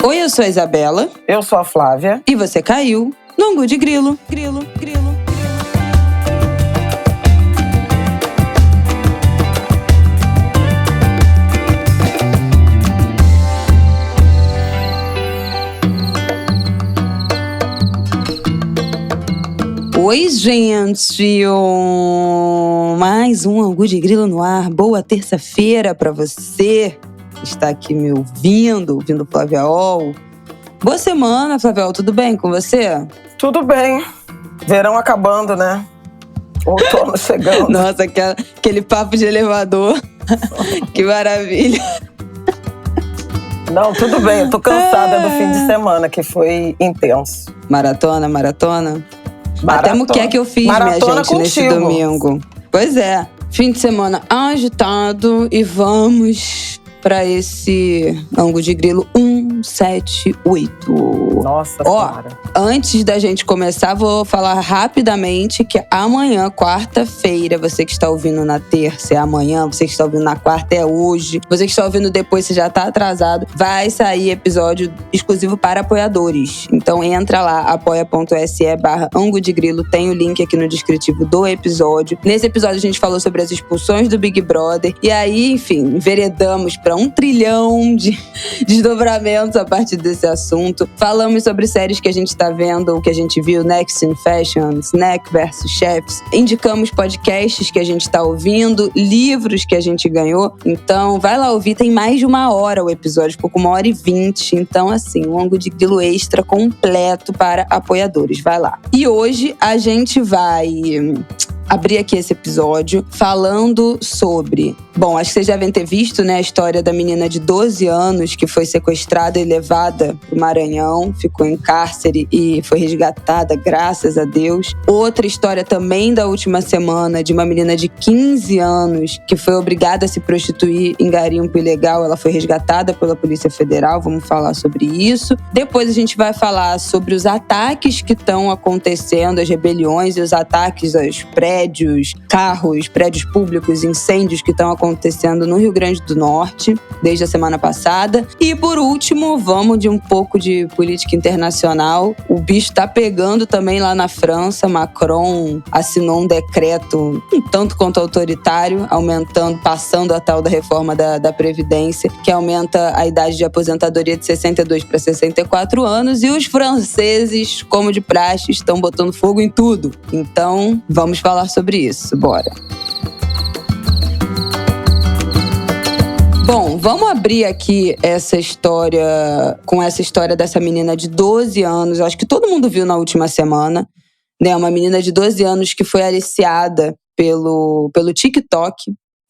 Oi, eu sou a Isabela. Eu sou a Flávia. E você caiu no Angu de Grilo. Grilo. Oi, gente! Mais um Angu de Grilo no ar. Boa terça-feira pra você que está aqui me ouvindo Flávia Ol. Boa semana, Flávia Ol. Tudo bem com você? Tudo bem. Verão acabando, né? Outono chegando. Nossa, aquele papo de elevador. Que maravilha. Não, tudo bem. Eu tô cansada do fim de semana, que foi intenso. Maratona? Até muqueca que eu fiz, maratona minha gente, contigo. Nesse domingo. Pois é. Fim de semana agitado e vamos para esse Angu de Grilo 178. Nossa Senhora. Antes da gente começar, vou falar rapidamente que amanhã, quarta-feira, você que está ouvindo na terça é amanhã, você que está ouvindo na quarta é hoje, você que está ouvindo depois, você já está atrasado, vai sair episódio exclusivo para apoiadores. Então entra lá, apoia.se/Angu de Grilo, tem o link aqui no descritivo do episódio. Nesse episódio a gente falou sobre as expulsões do Big Brother e aí, enfim, enveredamos para 1 trilhão de desdobramentos a partir desse assunto. Falamos sobre séries que a gente está vendo, o que a gente viu, Next in Fashion, Snack vs Chefs. Indicamos podcasts que a gente está ouvindo, livros que a gente ganhou. Então, vai lá ouvir. Tem mais de 1 hora o episódio, ficou com 1h20. Então, assim, um Angu de Grilo extra completo para apoiadores. Vai lá. E hoje a gente vai abrir aqui esse episódio falando sobre... Bom, acho que vocês já devem ter visto, né, a história da menina de 12 anos que foi sequestrada e levada pro Maranhão, ficou em cárcere e foi resgatada, graças a Deus. Outra história também da última semana de uma menina de 15 anos que foi obrigada a se prostituir em garimpo ilegal. Ela foi resgatada pela Polícia Federal, vamos falar sobre isso. Depois a gente vai falar sobre os ataques que estão acontecendo, as rebeliões e os ataques aos prédios, carros, prédios públicos, incêndios que estão acontecendo no Rio Grande do Norte desde a semana passada. E por último, vamos de um pouco de política internacional. O bicho tá pegando também lá na França. Macron assinou um decreto um tanto quanto autoritário, passando a tal da reforma da Previdência, que aumenta a idade de aposentadoria de 62 para 64 anos. E os franceses, como de praxe, estão botando fogo em tudo. Então, vamos falar sobre isso. Bora! Bom, vamos abrir aqui essa história dessa menina de 12 anos. Eu acho que todo mundo viu na última semana, né? Uma menina de 12 anos que foi aliciada pelo TikTok.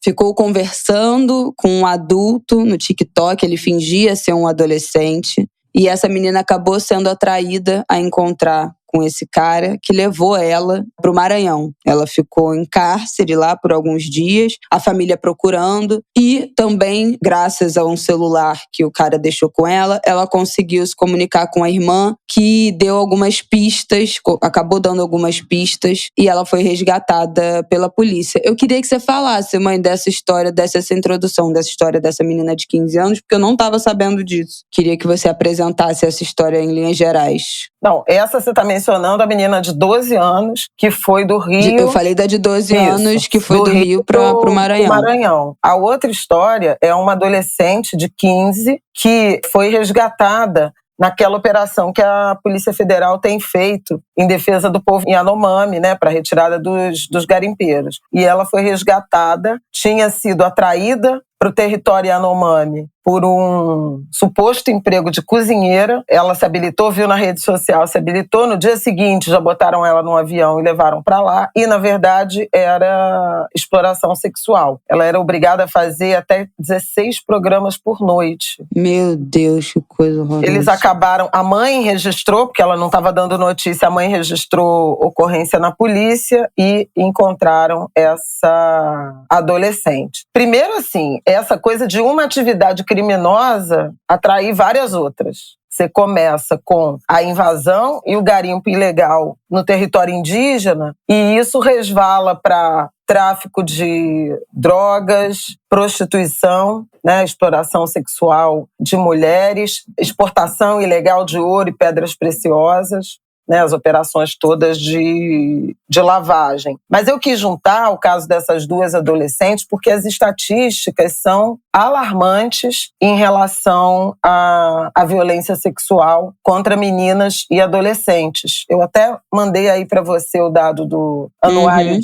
Ficou conversando com um adulto no TikTok, ele fingia ser um adolescente. E essa menina acabou sendo atraída a encontrar com esse cara que levou ela pro Maranhão. Ela ficou em cárcere lá por alguns dias, a família procurando e também, graças a um celular que o cara deixou com ela conseguiu se comunicar com a irmã, que deu algumas pistas, acabou dando algumas pistas e ela foi resgatada pela polícia. Eu queria que você falasse, mãe, dessa história, dessa introdução, dessa história dessa menina de 15 anos, porque eu não estava sabendo disso. Queria que você apresentasse essa história em linhas gerais. Não, essa você tá mencionando a menina de 12 anos, que foi do Rio... Eu falei da de 12 anos, que foi do Rio pro Maranhão. A outra história é uma adolescente de 15 que foi resgatada naquela operação que a Polícia Federal tem feito em defesa do povo Yanomami, né, para retirada dos garimpeiros. E ela foi resgatada, tinha sido atraída para o território Yanomami por um suposto emprego de cozinheira. Ela se habilitou, viu na rede social, se habilitou. No dia seguinte já botaram ela num avião e levaram para lá. E, na verdade, era exploração sexual. Ela era obrigada a fazer até 16 programas por noite. Meu Deus, que coisa horrorosa. Eles acabaram... A mãe registrou, porque ela não estava dando notícia, a mãe registrou ocorrência na polícia e encontraram essa adolescente. Primeiro, assim, essa coisa de uma atividade criminosa atrair várias outras. Você começa com a invasão e o garimpo ilegal no território indígena, e isso resvala para tráfico de drogas, prostituição, né, exploração sexual de mulheres, exportação ilegal de ouro e pedras preciosas, né, as operações todas de lavagem. Mas eu quis juntar o caso dessas duas adolescentes porque as estatísticas são alarmantes em relação à violência sexual contra meninas e adolescentes. Eu até mandei aí para você o dado do Anuário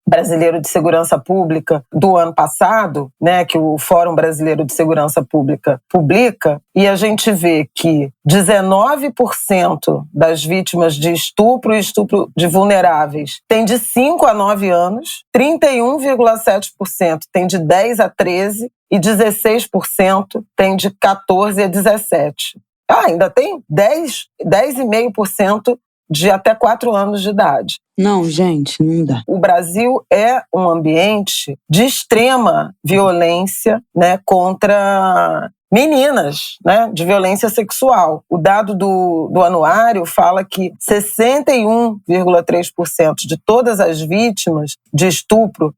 Brasileiro de Segurança Pública do ano passado, né, que o Fórum Brasileiro de Segurança Pública publica, e a gente vê que 19% das vítimas de estupro e estupro de vulneráveis têm de 5 a 9 anos, 31,7% têm de 10 a 13 e 16% têm de 14 a 17. Ainda tem 10,5% de até 4 anos de idade. Não, gente, não dá. O Brasil é um ambiente de extrema violência, né, contra meninas, né, de violência sexual. O dado do anuário fala que 61,3% de todas as vítimas de estupro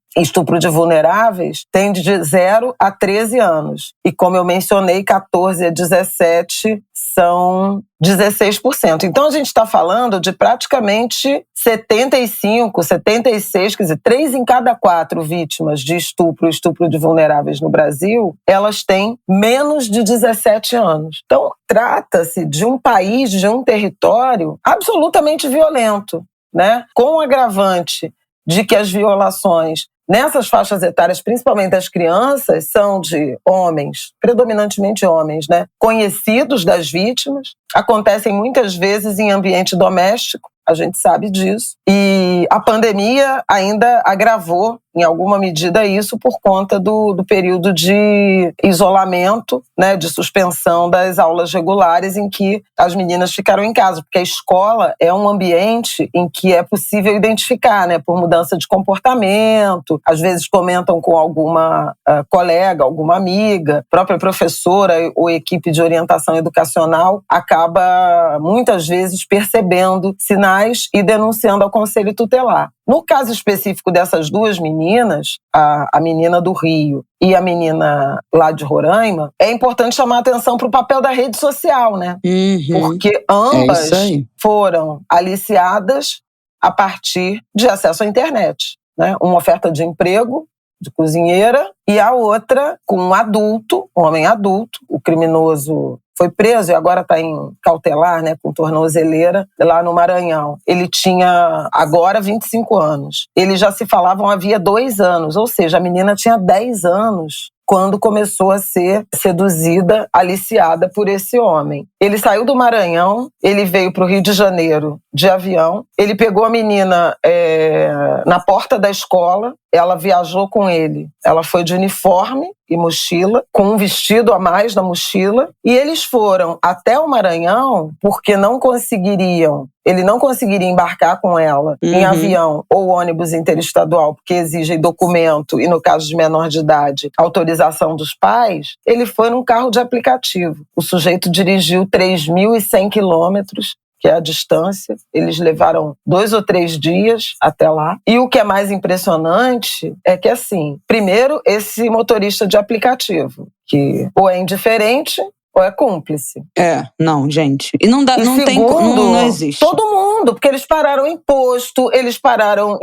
de vulneráveis têm de 0 a 13 anos. E como eu mencionei, 14 a 17 são 16%. Então a gente está falando de praticamente 75, 76, quer dizer, 3 em cada 4 vítimas de estupro de vulneráveis no Brasil, elas têm menos de 17 anos. Então trata-se de um país, de um território absolutamente violento, né? Com o agravante de que as violações nessas faixas etárias, principalmente das crianças, são de homens, predominantemente homens, né? Conhecidos das vítimas, acontecem muitas vezes em ambiente doméstico, a gente sabe disso. E a pandemia ainda agravou, em alguma medida, isso por conta do período de isolamento, né, de suspensão das aulas regulares em que as meninas ficaram em casa, porque a escola é um ambiente em que é possível identificar, né, por mudança de comportamento, às vezes comentam com alguma colega, alguma amiga, própria professora ou equipe de orientação educacional acaba, muitas vezes, percebendo sinais e denunciando ao Conselho Tutelar. No caso específico dessas duas meninas, a menina do Rio e a menina lá de Roraima, é importante chamar a atenção para o papel da rede social, né? Porque ambas foram aliciadas a partir de acesso à internet, né? Uma oferta de emprego de cozinheira e a outra com um adulto, um homem adulto. O criminoso foi preso e agora está em cautelar, né, com tornozeleira, lá no Maranhão. Ele tinha agora 25 anos. Eles já se falavam havia 2 anos, ou seja, a menina tinha 10 anos quando começou a ser seduzida, aliciada por esse homem. Ele saiu do Maranhão, ele veio para o Rio de Janeiro de avião, ele pegou a menina na porta da escola, ela viajou com ele. Ela foi de uniforme e mochila, com um vestido a mais na mochila, e eles foram até o Maranhão porque ele não conseguiria embarcar com ela em avião ou ônibus interestadual, porque exigem documento e, no caso de menor de idade, autorização dos pais. Ele foi num carro de aplicativo. O sujeito dirigiu 3.100 quilômetros, que é a distância. Eles levaram 2 ou 3 dias até lá. E o que é mais impressionante é que, assim, primeiro, esse motorista de aplicativo, que ou é indiferente ou é cúmplice. Não, gente. E não dá, e não segundo, tem, não existe. Todo mundo, porque eles pararam em posto, eles pararam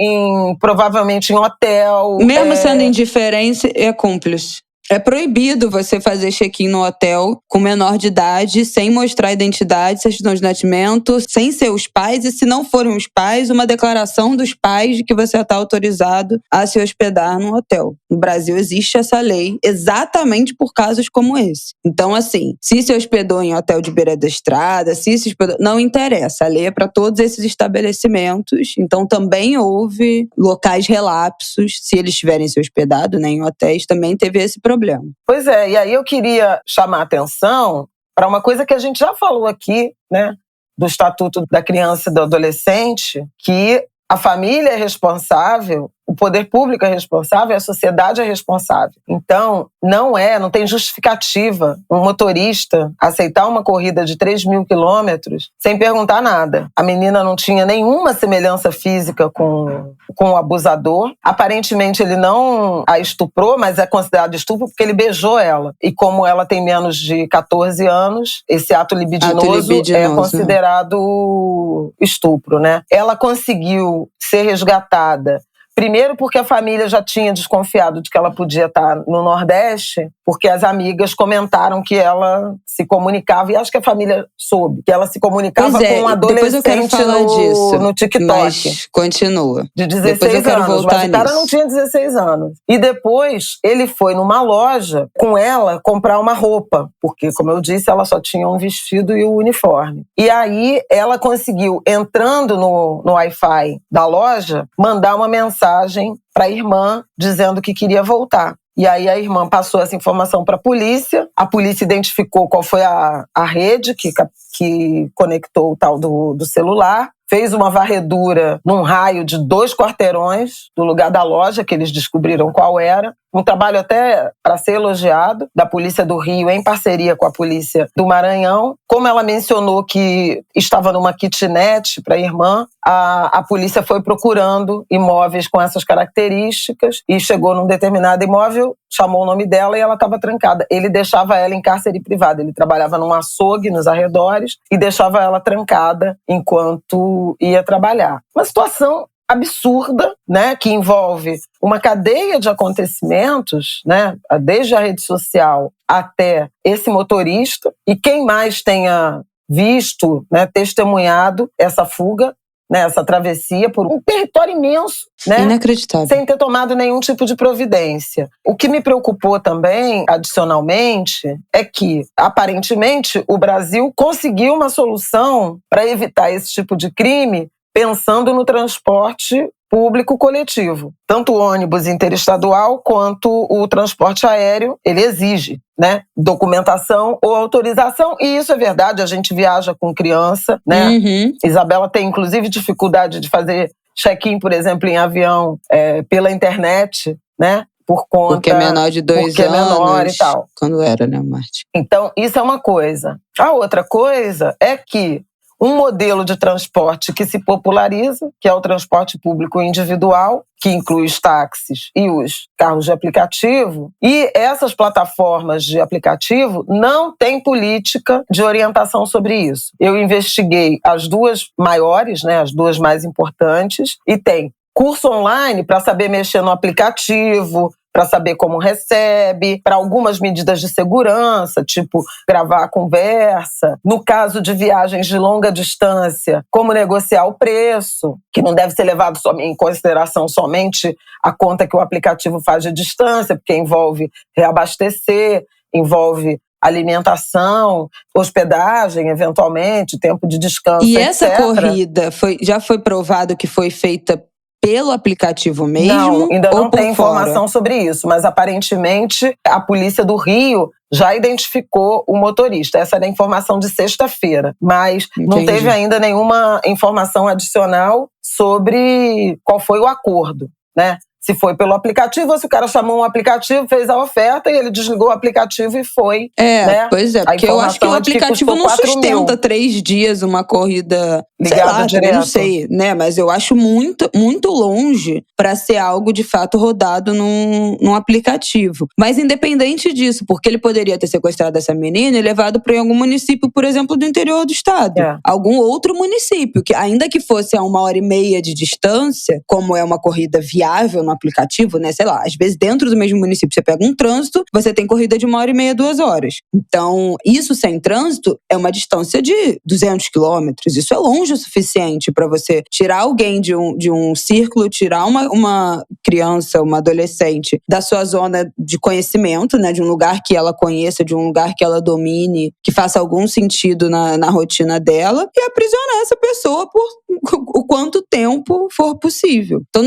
provavelmente em hotel. Mesmo sendo indiferente, é cúmplice. É proibido você fazer check-in no hotel com menor de idade, sem mostrar identidade, certidão de nascimento, sem ser os pais, e se não forem os pais, uma declaração dos pais de que você está autorizado a se hospedar no hotel. No Brasil existe essa lei exatamente por casos como esse. Então, assim, se se hospedou em hotel de beira da estrada, se se hospedou... Não interessa, a lei é para todos esses estabelecimentos. Então, também houve locais relapsos, se eles tiverem se hospedado, né, em hotéis, também teve esse problema. Pois é, e aí eu queria chamar a atenção para uma coisa que a gente já falou aqui, né, do Estatuto da Criança e do Adolescente, que a família é responsável o poder público é responsável, a sociedade é responsável. Então, não tem justificativa um motorista aceitar uma corrida de 3.000 quilômetros sem perguntar nada. A menina não tinha nenhuma semelhança física com o abusador. Aparentemente, ele não a estuprou, mas é considerado estupro porque ele beijou ela. E como ela tem menos de 14 anos, esse ato libidinoso é considerado estupro, né? Ela conseguiu ser resgatada. Primeiro porque a família já tinha desconfiado de que ela podia estar no Nordeste, porque as amigas comentaram que ela se comunicava, e acho que a família soube, que ela se comunicava com um adolescente no TikTok. Mas continua. De 16 anos, mas o cara não tinha 16 anos. E depois ele foi numa loja com ela comprar uma roupa, porque, como eu disse, ela só tinha um vestido e o uniforme. E aí ela conseguiu, entrando no Wi-Fi da loja, mandar uma mensagem para a irmã dizendo que queria voltar. E aí a irmã passou essa informação para a polícia identificou qual foi a rede que conectou o tal do celular, fez uma varredura num raio de 2 quarteirões do lugar da loja, que eles descobriram qual era. Um trabalho até para ser elogiado, da Polícia do Rio, em parceria com a Polícia do Maranhão. Como ela mencionou que estava numa kitnet para a irmã, a polícia foi procurando imóveis com essas características e chegou num determinado imóvel, chamou o nome dela e ela estava trancada. Ele deixava ela em cárcere privado. Ele trabalhava num açougue nos arredores e deixava ela trancada enquanto ia trabalhar. Uma situação absurda, né, que envolve uma cadeia de acontecimentos, né, desde a rede social até esse motorista, e quem mais tenha visto, né, testemunhado essa fuga, né, essa travessia por um território imenso, né, inacreditável, sem ter tomado nenhum tipo de providência. O que me preocupou também, adicionalmente, é que, aparentemente, o Brasil conseguiu uma solução para evitar esse tipo de crime, pensando no transporte público coletivo. Tanto o ônibus interestadual quanto o transporte aéreo, ele exige, né, documentação ou autorização. E isso é verdade, a gente viaja com criança, né? Uhum. Isabela tem, inclusive, dificuldade de fazer check-in, por exemplo, em avião pela internet, né? Porque é menor de 2 anos. Porque é menor e tal. Quando era, né, Marte? Então, isso é uma coisa. A outra coisa é que um modelo de transporte que se populariza, que é o transporte público individual, que inclui os táxis e os carros de aplicativo, e essas plataformas de aplicativo não têm política de orientação sobre isso. Eu investiguei as 2 maiores, né, as 2 mais importantes, e tem curso online para saber mexer no aplicativo, para saber como recebe, para algumas medidas de segurança, tipo gravar a conversa. No caso de viagens de longa distância, como negociar o preço, que não deve ser levado em consideração somente a conta que o aplicativo faz de distância, porque envolve reabastecer, envolve alimentação, hospedagem, eventualmente, tempo de descanso, e etc. essa corrida já foi provado que foi feita pelo aplicativo mesmo? Não, ainda não tem informação fora? sobre isso, mas aparentemente a Polícia do Rio já identificou o motorista. Essa era a informação de sexta-feira, mas não teve ainda nenhuma informação adicional sobre qual foi o acordo, né? Se foi pelo aplicativo ou se o cara chamou um aplicativo, fez a oferta e ele desligou o aplicativo e foi. Né? Pois é, porque eu acho que o aplicativo não sustenta 3 dias uma corrida ligada direto. Não sei, né? Mas eu acho muito, muito longe para ser algo de fato rodado num aplicativo. Mas independente disso, porque ele poderia ter sequestrado essa menina e levado para algum município, por exemplo, do interior do estado. Algum outro município, que ainda que fosse a 1h30 de distância, como é uma corrida viável no aplicativo, né? Sei lá, às vezes dentro do mesmo município você pega um trânsito, você tem corrida de 1h30, 2 horas. Então, isso sem trânsito é uma distância de 200 quilômetros. Isso é longe o suficiente para você tirar alguém de um círculo, tirar uma criança, uma adolescente da sua zona de conhecimento, né? De um lugar que ela conheça, de um lugar que ela domine, que faça algum sentido na rotina dela, e aprisionar essa pessoa por o quanto tempo for possível. Então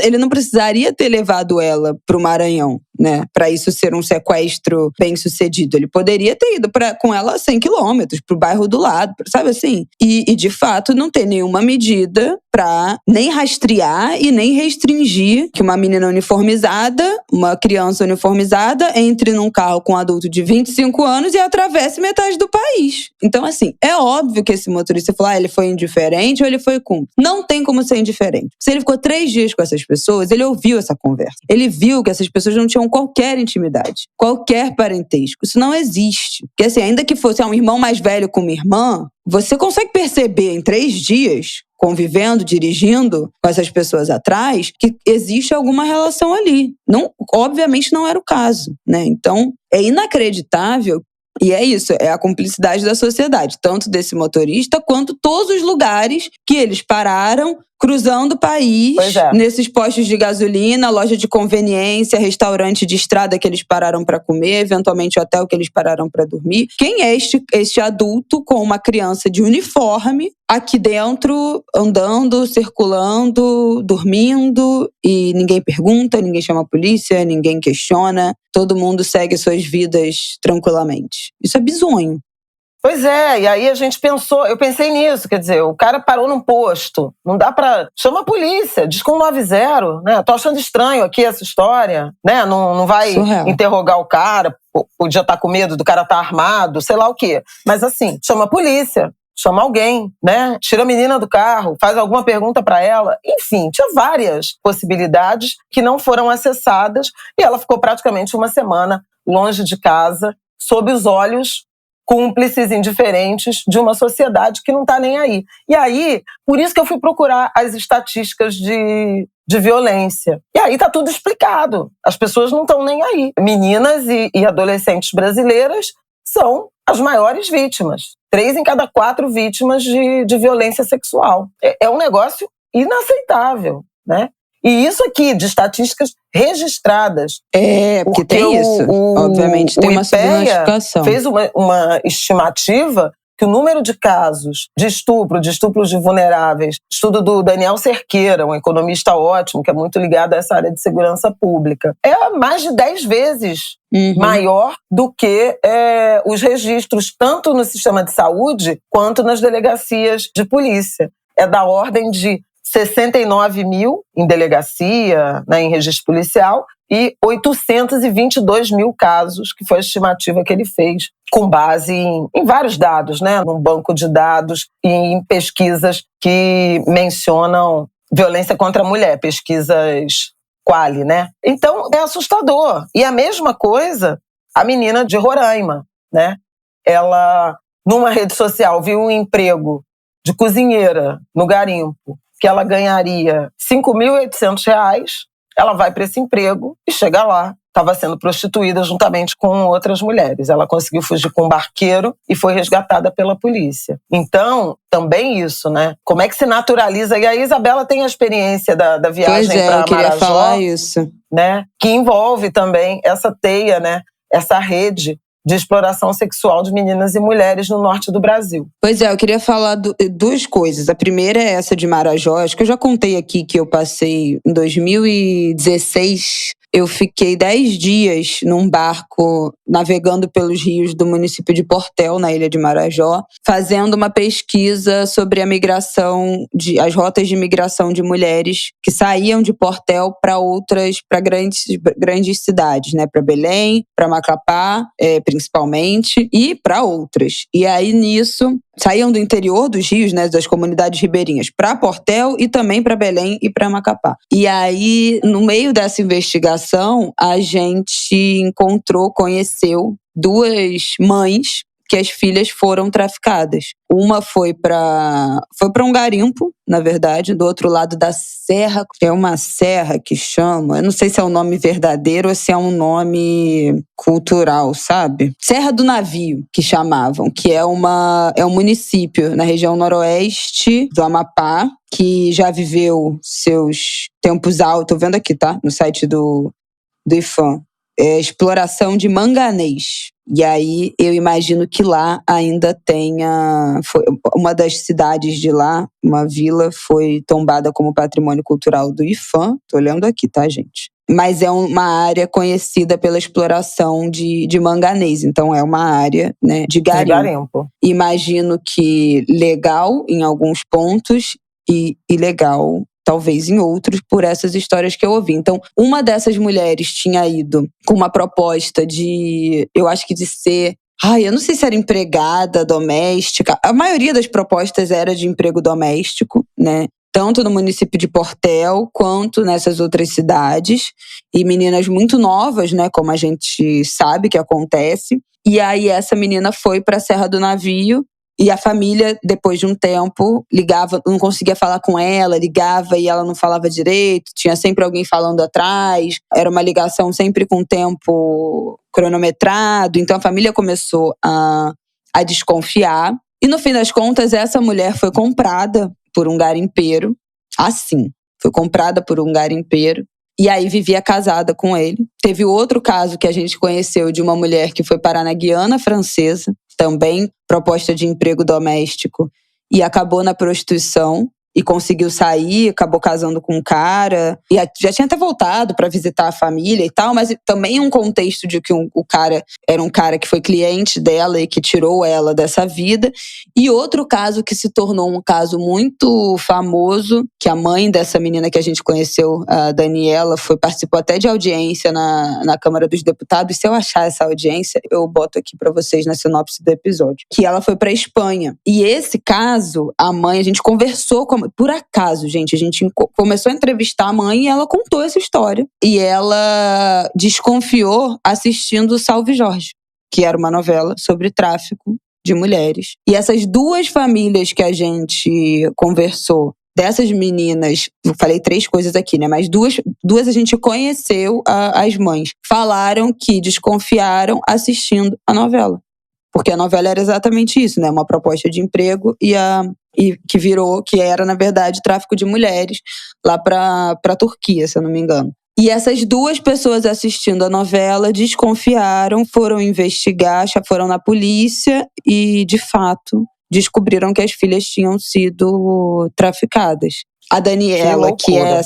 ele não precisaria ter levado ela pro Maranhão, né? Para isso ser um sequestro bem sucedido. Ele poderia ter ido com ela 100 quilômetros pro bairro do lado, sabe assim? E de fato não ter nenhuma medida para nem rastrear e nem restringir que uma menina uniformizada, uma criança uniformizada, entre num carro com um adulto de 25 anos e atravesse metade do país. Então, assim, é óbvio que esse motorista falou, ele foi indiferente ou ele foi cúmplice. Não tem como ser indiferente. Se ele ficou 3 dias com essas pessoas, ele ouviu essa conversa. Ele viu que essas pessoas não tinham qualquer intimidade, qualquer parentesco. Isso não existe. Porque, assim, ainda que fosse um irmão mais velho com uma irmã, você consegue perceber em 3 dias, convivendo, dirigindo com essas pessoas atrás, que existe alguma relação ali. Não, obviamente não era o caso, né? Então, é inacreditável. E é isso, é a cumplicidade da sociedade, tanto desse motorista quanto todos os lugares que eles pararam, cruzando o país, nesses postos de gasolina, loja de conveniência, restaurante de estrada que eles pararam para comer, eventualmente hotel que eles pararam para dormir. Quem é este adulto com uma criança de uniforme aqui dentro, andando, circulando, dormindo, e ninguém pergunta, ninguém chama a polícia, ninguém questiona, todo mundo segue suas vidas tranquilamente. Isso é bizonho. Pois é, e aí eu pensei nisso, quer dizer, o cara parou num posto, não dá pra... Chama a polícia, diz com 190, né? Tô achando estranho aqui essa história, né? Não vai interrogar o cara, podia estar com medo do cara estar armado, sei lá o quê. Mas assim, chama a polícia, chama alguém, né? Tira a menina do carro, faz alguma pergunta pra ela. Enfim, tinha várias possibilidades que não foram acessadas e ela ficou praticamente uma semana longe de casa, sob os olhos cúmplices indiferentes de uma sociedade que não está nem aí. E aí, por isso que eu fui procurar as estatísticas de violência. E aí está tudo explicado. As pessoas não estão nem aí. Meninas e adolescentes brasileiras são as maiores vítimas. 3 em cada 4 vítimas de violência sexual. É um negócio inaceitável, né? E isso aqui, de estatísticas registradas. Porque tem isso. Obviamente tem uma subnotificação. Fez uma estimativa que o número de casos de estupros de vulneráveis, estudo do Daniel Cerqueira, um economista ótimo, que é muito ligado a essa área de segurança pública, é mais de 10 vezes maior do que os registros, tanto no sistema de saúde quanto nas delegacias de polícia. É da ordem de 69 mil em delegacia, né, em registro policial, e 822 mil casos, que foi a estimativa que ele fez, com base em vários dados, né, num banco de dados e em pesquisas que mencionam violência contra a mulher, pesquisas Quali, né? Então, é assustador. E a mesma coisa, a menina de Roraima, né? Ela, numa rede social, viu um emprego de cozinheira no garimpo, que ela ganharia R$5.800, ela vai para esse emprego e chega lá. Estava sendo prostituída juntamente com outras mulheres. Ela conseguiu fugir com um barqueiro e foi resgatada pela polícia. Então, também isso, né? Como é que se naturaliza? E a Isabela tem a experiência da viagem para Marajó. Eu queria falar isso. Né? Que envolve também essa teia, né? Essa rede de exploração sexual de meninas e mulheres no norte do Brasil. Pois é, eu queria falar 2 coisas. A primeira é essa de Marajó. Acho que eu já contei aqui que eu passei em 2016... Eu fiquei 10 dias num barco navegando pelos rios do município de Portel, na ilha de Marajó, fazendo uma pesquisa sobre a migração, as rotas de migração de mulheres que saíam de Portel para grandes cidades, né? Para Belém, para Macapá, principalmente, e para outras. E aí nisso saíam do interior dos rios, né, das comunidades ribeirinhas, para Portel e também para Belém e para Macapá. E aí, no meio dessa investigação, a gente conheceu 2 mães que as filhas foram traficadas. Uma foi para um garimpo, na verdade, do outro lado da serra. É uma serra que chama, eu não sei se é um nome verdadeiro ou se é um nome cultural, sabe? Serra do Navio, que chamavam, que é um município na região noroeste do Amapá, que já viveu seus tempos altos. Tô vendo aqui, tá? No site do IPHAN. Exploração de manganês. E aí eu imagino que lá ainda foi uma das cidades de lá, uma vila, foi tombada como patrimônio cultural do IPHAN. Tô olhando aqui, tá, gente? mas é uma área conhecida pela exploração de manganês. Então é uma área, né, de garimpo. Imagino que legal em alguns pontos e ilegal talvez em outros, por essas histórias que eu ouvi. Então, uma dessas mulheres tinha ido com uma proposta de, eu acho que de ser, eu não sei se era empregada doméstica. A maioria das propostas era de emprego doméstico, né? Tanto no município de Portel, quanto nessas outras cidades. E meninas muito novas, né? Como a gente sabe que acontece. E aí essa menina foi para a Serra do Navio. E a família, depois de um tempo, ligava, não conseguia falar com ela, ligava e ela não falava direito, tinha sempre alguém falando atrás, era uma ligação sempre com tempo cronometrado. Então a família começou a desconfiar. E no fim das contas, essa mulher foi comprada por um garimpeiro. Foi comprada por um garimpeiro. E aí vivia casada com ele. Teve outro caso que a gente conheceu de uma mulher que foi parar na Guiana Francesa, também proposta de emprego doméstico, e acabou na prostituição e conseguiu sair, acabou casando com um cara. E já tinha até voltado para visitar a família e tal, mas também um contexto de que o cara era um cara que foi cliente dela e que tirou ela dessa vida. E outro caso que se tornou um caso muito famoso, que a mãe dessa menina que a gente conheceu, a Daniela, participou até de audiência na Câmara dos Deputados. Se eu achar essa audiência, eu boto aqui para vocês na sinopse do episódio. Que ela foi para Espanha. E esse caso, a mãe, a gente conversou com por acaso, gente, a gente começou a entrevistar a mãe e ela contou essa história. E ela desconfiou assistindo Salve Jorge, que era uma novela sobre tráfico de mulheres. E essas duas famílias que a gente conversou, dessas meninas, eu falei 3 coisas aqui, né? Mas duas a gente conheceu as mães. Falaram que desconfiaram assistindo a novela. Porque a novela era exatamente isso, né? Uma proposta de emprego e que era, na verdade, tráfico de mulheres lá pra Turquia, se eu não me engano. E essas duas pessoas assistindo a novela desconfiaram, foram investigar, já foram na polícia e, de fato, descobriram que as filhas tinham sido traficadas. A Daniela, que é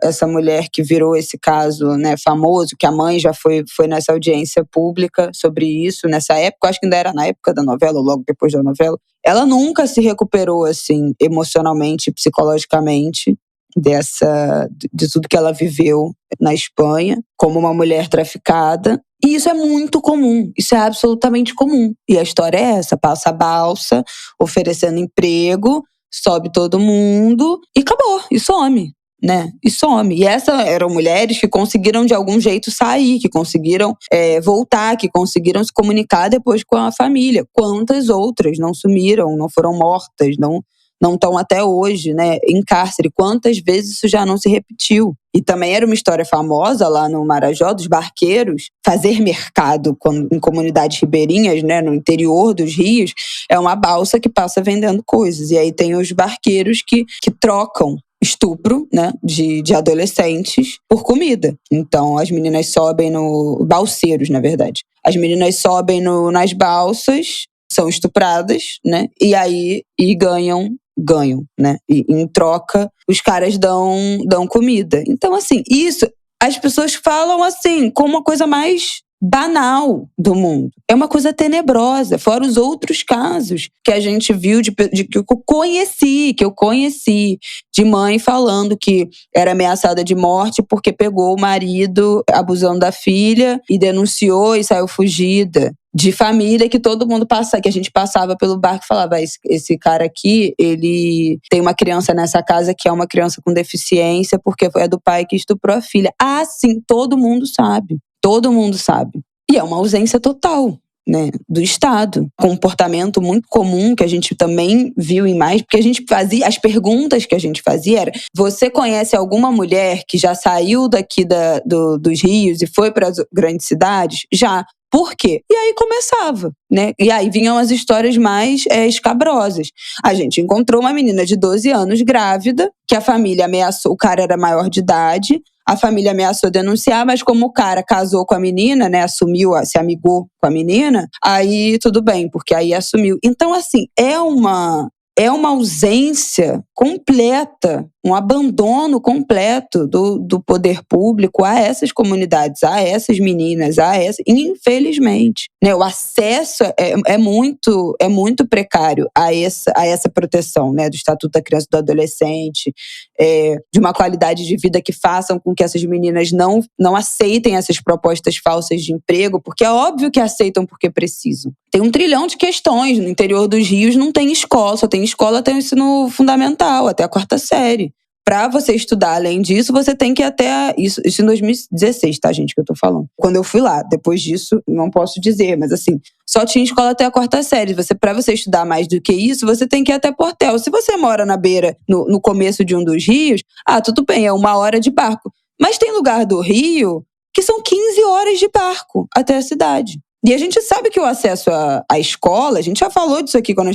essa mulher que virou esse caso, né, famoso, que a mãe já foi nessa audiência pública sobre isso, nessa época, acho que ainda era na época da novela, ou logo depois da novela, ela nunca se recuperou, assim, emocionalmente, psicologicamente, de tudo que ela viveu na Espanha, como uma mulher traficada. E isso é muito comum, isso é absolutamente comum. E a história é essa, passa a balsa, oferecendo emprego, sobe todo mundo e acabou, e some, né? E some. E essas eram mulheres que conseguiram de algum jeito sair, que conseguiram voltar, que conseguiram se comunicar depois com a família. Quantas outras não sumiram, não foram mortas, não estão até hoje, né, em cárcere? Quantas vezes isso já não se repetiu? E também era uma história famosa lá no Marajó, dos barqueiros. Fazer mercado em comunidades ribeirinhas, né, no interior dos rios, é uma balsa que passa vendendo coisas. E aí tem os barqueiros que trocam estupro, né, de adolescentes por comida. Então as meninas sobem balseiros, na verdade. As meninas sobem nas balsas, são estupradas, né, e aí ganham, né? E em troca, os caras dão comida. Então, assim, isso, as pessoas falam assim, como uma coisa mais banal do mundo. É uma coisa tenebrosa, fora os outros casos que a gente viu que eu conheci, de mãe falando que era ameaçada de morte porque pegou o marido abusando da filha e denunciou e saiu fugida. De família que todo mundo que a gente passava pelo barco e falava, esse cara aqui, ele tem uma criança nessa casa que é uma criança com deficiência porque é do pai que estuprou a filha. Sim, todo mundo sabe. Todo mundo sabe. E é uma ausência total, né, do Estado. Comportamento muito comum que a gente também viu em mais, porque a gente fazia, as perguntas que a gente fazia era: você conhece alguma mulher que já saiu daqui dos rios e foi para as grandes cidades? Já. Por quê? E aí começava, né? E aí vinham as histórias mais escabrosas. A gente encontrou uma menina de 12 anos grávida, que a família ameaçou, o cara era maior de idade, a família ameaçou denunciar, mas como o cara casou com a menina, né, se amigou com a menina, aí tudo bem, porque aí assumiu. Então, assim, é uma ausência completa, um abandono completo do poder público a essas comunidades, a essas meninas, infelizmente. Né? O acesso é muito precário a essa proteção, né? Do Estatuto da Criança e do Adolescente, de uma qualidade de vida que façam com que essas meninas não aceitem essas propostas falsas de emprego, porque é óbvio que aceitam porque precisam. Tem 1 trilhão de questões. No interior dos rios não tem escola, só tem escola até o ensino fundamental, até a 4ª série. Para você estudar além disso, você tem que ir até... Isso em 2016, tá, gente, que eu tô falando. Quando eu fui lá. Depois disso, não posso dizer, mas assim, só tinha escola até a 4ª série. Para você estudar mais do que isso, você tem que ir até Portel. Se você mora na beira, no começo de um dos rios, tudo bem, é 1 hora de barco. Mas tem lugar do Rio que são 15 horas de barco até a cidade. E a gente sabe que o acesso à escola, a gente já falou disso aqui quando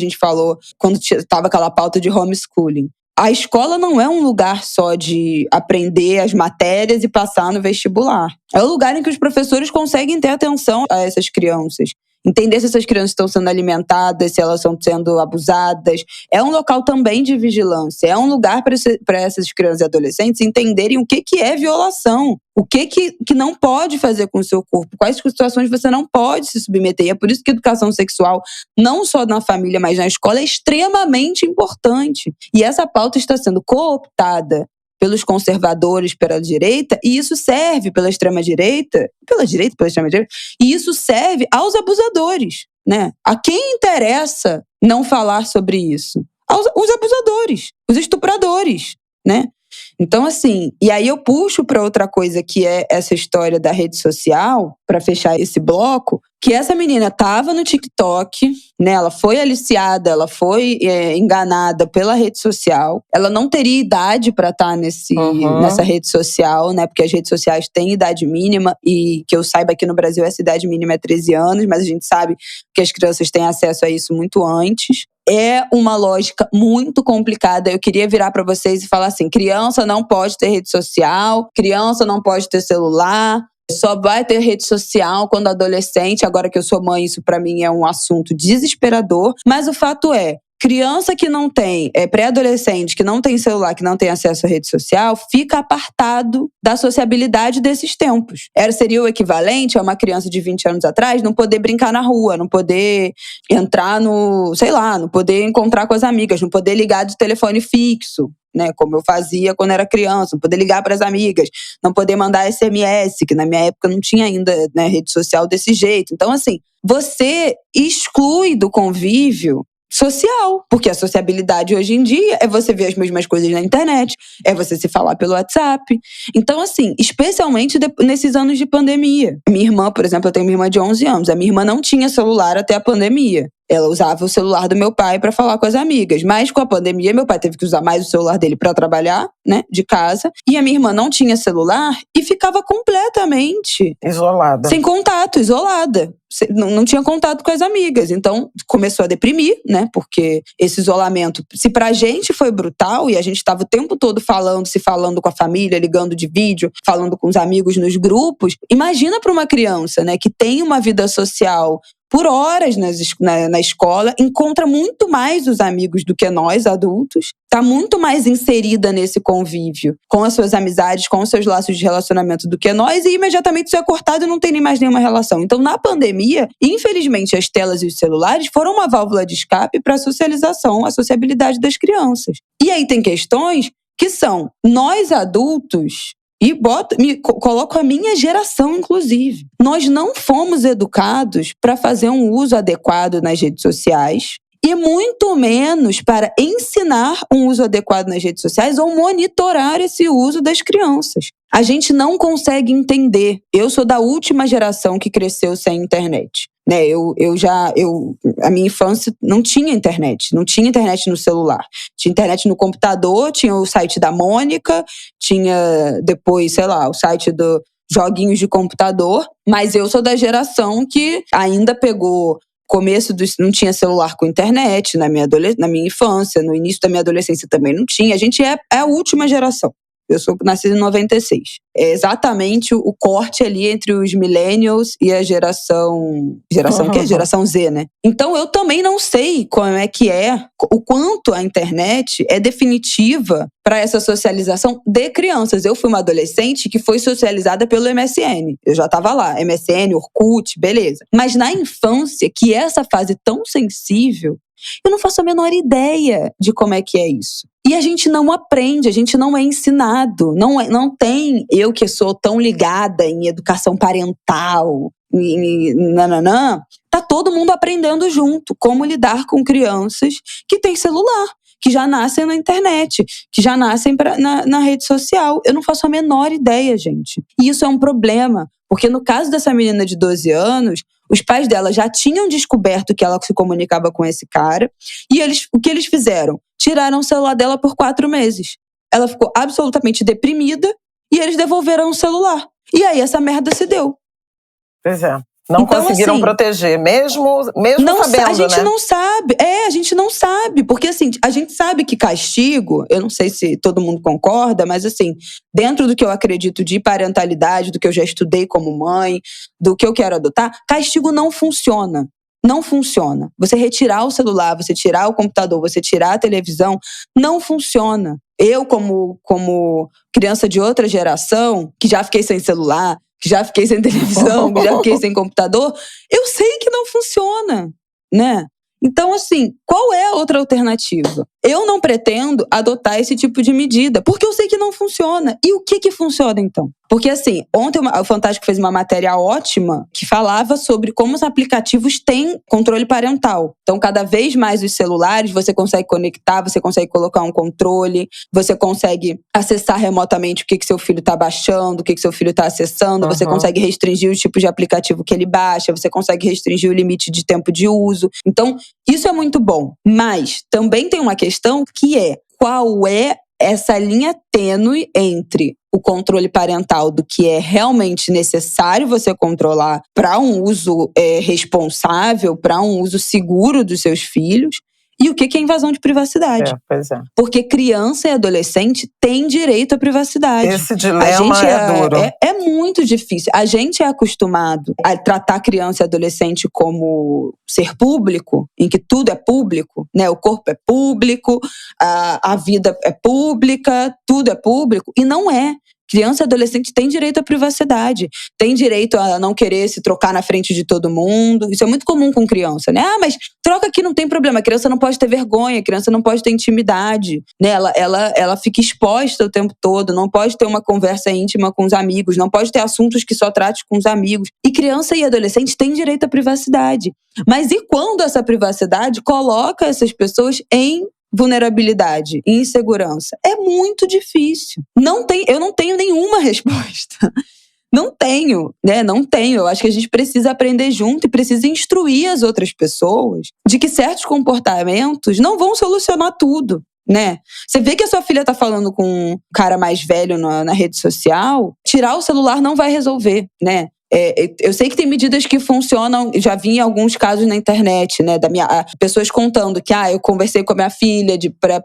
estava aquela pauta de homeschooling. A escola não é um lugar só de aprender as matérias e passar no vestibular. É o lugar em que os professores conseguem ter atenção a essas crianças. Entender se essas crianças estão sendo alimentadas, se elas estão sendo abusadas. É um local também de vigilância. É um lugar para essas crianças e adolescentes entenderem o que é violação. O que não pode fazer com o seu corpo. Quais situações você não pode se submeter. E é por isso que a educação sexual, não só na família, mas na escola, é extremamente importante. E essa pauta está sendo cooptada pelos conservadores, pela direita, e isso serve pela extrema-direita, e isso serve aos abusadores, né? A quem interessa não falar sobre isso? Os abusadores, os estupradores, né? Então, assim, e aí eu puxo para outra coisa que é essa história da rede social, para fechar esse bloco, que essa menina estava no TikTok, né? Ela foi aliciada, ela foi enganada pela rede social. Ela não teria idade para estar nessa rede social, né? Porque as redes sociais têm idade mínima e que eu saiba aqui no Brasil essa idade mínima é 13 anos, mas a gente sabe que as crianças têm acesso a isso muito antes. É uma lógica muito complicada. Eu queria virar para vocês e falar assim, criança não pode ter rede social, criança não pode ter celular, só vai ter rede social quando adolescente. Agora que eu sou mãe, isso para mim é um assunto desesperador. Mas o fato é, criança que não tem, pré-adolescente que não tem celular, que não tem acesso à rede social, fica apartado da sociabilidade desses tempos. Seria o equivalente a uma criança de 20 anos atrás não poder brincar na rua, não poder entrar não poder encontrar com as amigas, não poder ligar de telefone fixo, né, como eu fazia quando era criança, não poder ligar para as amigas, não poder mandar SMS, que na minha época não tinha ainda, né, rede social desse jeito. Então, assim, você exclui do convívio social, porque a sociabilidade hoje em dia é você ver as mesmas coisas na internet, é você se falar pelo WhatsApp. Então, assim, especialmente nesses anos de pandemia. Minha irmã, por exemplo, eu tenho uma irmã de 11 anos, a minha irmã não tinha celular até a pandemia. Ela usava o celular do meu pai para falar com as amigas. Mas com a pandemia, meu pai teve que usar mais o celular dele para trabalhar, né, de casa. E a minha irmã não tinha celular e ficava completamente isolada. Sem contato, isolada. Não tinha contato com as amigas. Então, começou a deprimir, né? Porque esse isolamento, se pra gente foi brutal e a gente estava o tempo todo se falando com a família, ligando de vídeo, falando com os amigos nos grupos, imagina para uma criança, né, que tem uma vida social por horas na escola, encontra muito mais os amigos do que nós, adultos, está muito mais inserida nesse convívio, com as suas amizades, com os seus laços de relacionamento do que nós, e imediatamente isso é cortado e não tem nem mais nenhuma relação. Então, na pandemia, infelizmente, as telas e os celulares foram uma válvula de escape para a socialização, a sociabilidade das crianças. E aí tem questões que são nós adultos. E coloco a minha geração, inclusive. Nós não fomos educados para fazer um uso adequado nas redes sociais e muito menos para ensinar um uso adequado nas redes sociais ou monitorar esse uso das crianças. A gente não consegue entender. Eu sou da última geração que cresceu sem internet. Né, a minha infância não tinha internet no celular. Tinha internet no computador, tinha o site da Mônica, tinha depois, sei lá, o site do joguinhos de computador, mas eu sou da geração que ainda pegou não tinha celular com internet na minha infância, no início da minha adolescência também não tinha. A gente é a última geração. Eu sou nascida em 96. É exatamente o corte ali entre os millennials e a geração o quê? Geração Z, né? Então eu também não sei como é que o quanto a internet é definitiva para essa socialização de crianças. Eu fui uma adolescente que foi socializada pelo MSN. Eu já estava lá, MSN, Orkut, beleza. Mas na infância, que é essa fase tão sensível, eu não faço a menor ideia de como é que é isso. E a gente não aprende, a gente não é ensinado. Não tem, eu que sou tão ligada em educação parental, nananã, tá todo mundo aprendendo junto como lidar com crianças que têm celular, que já nascem na internet, que já nascem na rede social. Eu não faço a menor ideia, gente. E isso é um problema, porque no caso dessa menina de 12 anos, os pais dela já tinham descoberto que ela se comunicava com esse cara, e o que eles fizeram? Tiraram o celular dela por 4 meses. Ela ficou absolutamente deprimida e eles devolveram o celular. E aí essa merda se deu. Pois é. Não então, conseguiram assim, proteger, mesmo sabendo, a gente né? não sabe. A gente não sabe. Porque, assim, a gente sabe que castigo, eu não sei se todo mundo concorda, mas, assim, dentro do que eu acredito de parentalidade, do que eu já estudei como mãe, do que eu quero adotar, castigo não funciona. Não funciona. Você retirar o celular, você tirar o computador, você tirar a televisão, não funciona. Eu, como criança de outra geração, que já fiquei sem celular, que já fiquei sem televisão, que já fiquei sem computador, eu sei que não funciona, né? Então, assim, qual é a outra alternativa? Eu não pretendo adotar esse tipo de medida, porque eu sei que não funciona. E o que funciona, então? Porque, assim, ontem o Fantástico fez uma matéria ótima que falava sobre como os aplicativos têm controle parental. Então, cada vez mais os celulares você consegue conectar, você consegue colocar um controle, você consegue acessar remotamente o que seu filho está baixando, o que seu filho está acessando, você consegue restringir os tipos de aplicativo que ele baixa, você consegue restringir o limite de tempo de uso. Então, isso é muito bom. Mas também tem uma questão que é qual é essa linha tênue entre o controle parental do que é realmente necessário você controlar para um uso responsável, para um uso seguro dos seus filhos, e o que é invasão de privacidade. Pois é. Porque criança e adolescente têm direito à privacidade. Esse dilema é duro. É muito difícil. A gente é acostumado a tratar criança e adolescente como ser público, em que tudo é público, né? O corpo é público, a vida é pública, tudo é público, e não é. Criança e adolescente tem direito à privacidade, tem direito a não querer se trocar na frente de todo mundo. Isso é muito comum com criança, né? Mas troca aqui, não tem problema. A criança não pode ter vergonha, a criança não pode ter intimidade, né? Ela fica exposta o tempo todo, não pode ter uma conversa íntima com os amigos, não pode ter assuntos que só trate com os amigos. E criança e adolescente têm direito à privacidade. Mas e quando essa privacidade coloca essas pessoas em vulnerabilidade e insegurança? É muito difícil. Eu não tenho nenhuma resposta. Não tenho, né? Não tenho. Eu acho que a gente precisa aprender junto e precisa instruir as outras pessoas de que certos comportamentos não vão solucionar tudo, né? Você vê que a sua filha tá falando com um cara mais velho na rede social, tirar o celular não vai resolver, né? Eu sei que tem medidas que funcionam, já vi em alguns casos na internet, né, pessoas contando que eu conversei com a minha filha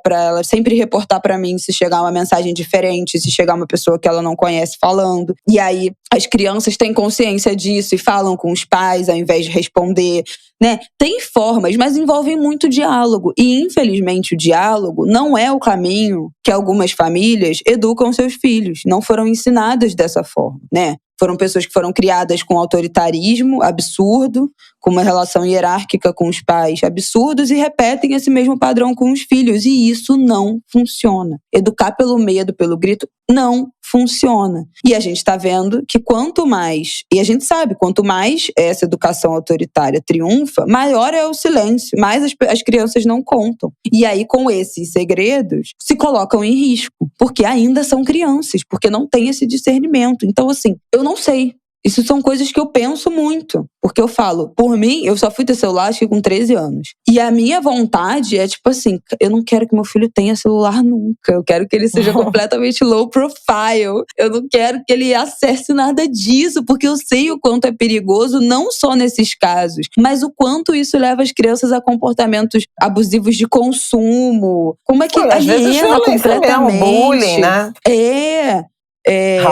pra ela sempre reportar pra mim se chegar uma mensagem diferente, se chegar uma pessoa que ela não conhece falando. E aí as crianças têm consciência disso e falam com os pais ao invés de responder, né? Tem formas, mas envolvem muito diálogo. E infelizmente o diálogo não é o caminho que algumas famílias educam seus filhos. Não foram ensinadas dessa forma, né? Foram pessoas que foram criadas com autoritarismo absurdo, com uma relação hierárquica com os pais absurdos e repetem esse mesmo padrão com os filhos. E isso não funciona. Educar pelo medo, pelo grito, não funciona. E a gente está vendo que quanto mais, e a gente sabe, quanto mais essa educação autoritária triunfa, maior é o silêncio, mais as crianças não contam. E aí, com esses segredos, se colocam em risco, porque ainda são crianças, porque não têm esse discernimento. Então, assim, eu não sei. Isso são coisas que eu penso muito. Porque eu falo, por mim, eu só fui ter celular acho que com 13 anos. E a minha vontade é tipo assim, eu não quero que meu filho tenha celular nunca. Eu quero que ele seja completamente low profile. Eu não quero que ele acesse nada disso, porque eu sei o quanto é perigoso, não só nesses casos, mas o quanto isso leva as crianças a comportamentos abusivos de consumo. Como é que aliena completamente. Mesmo, bullying, né?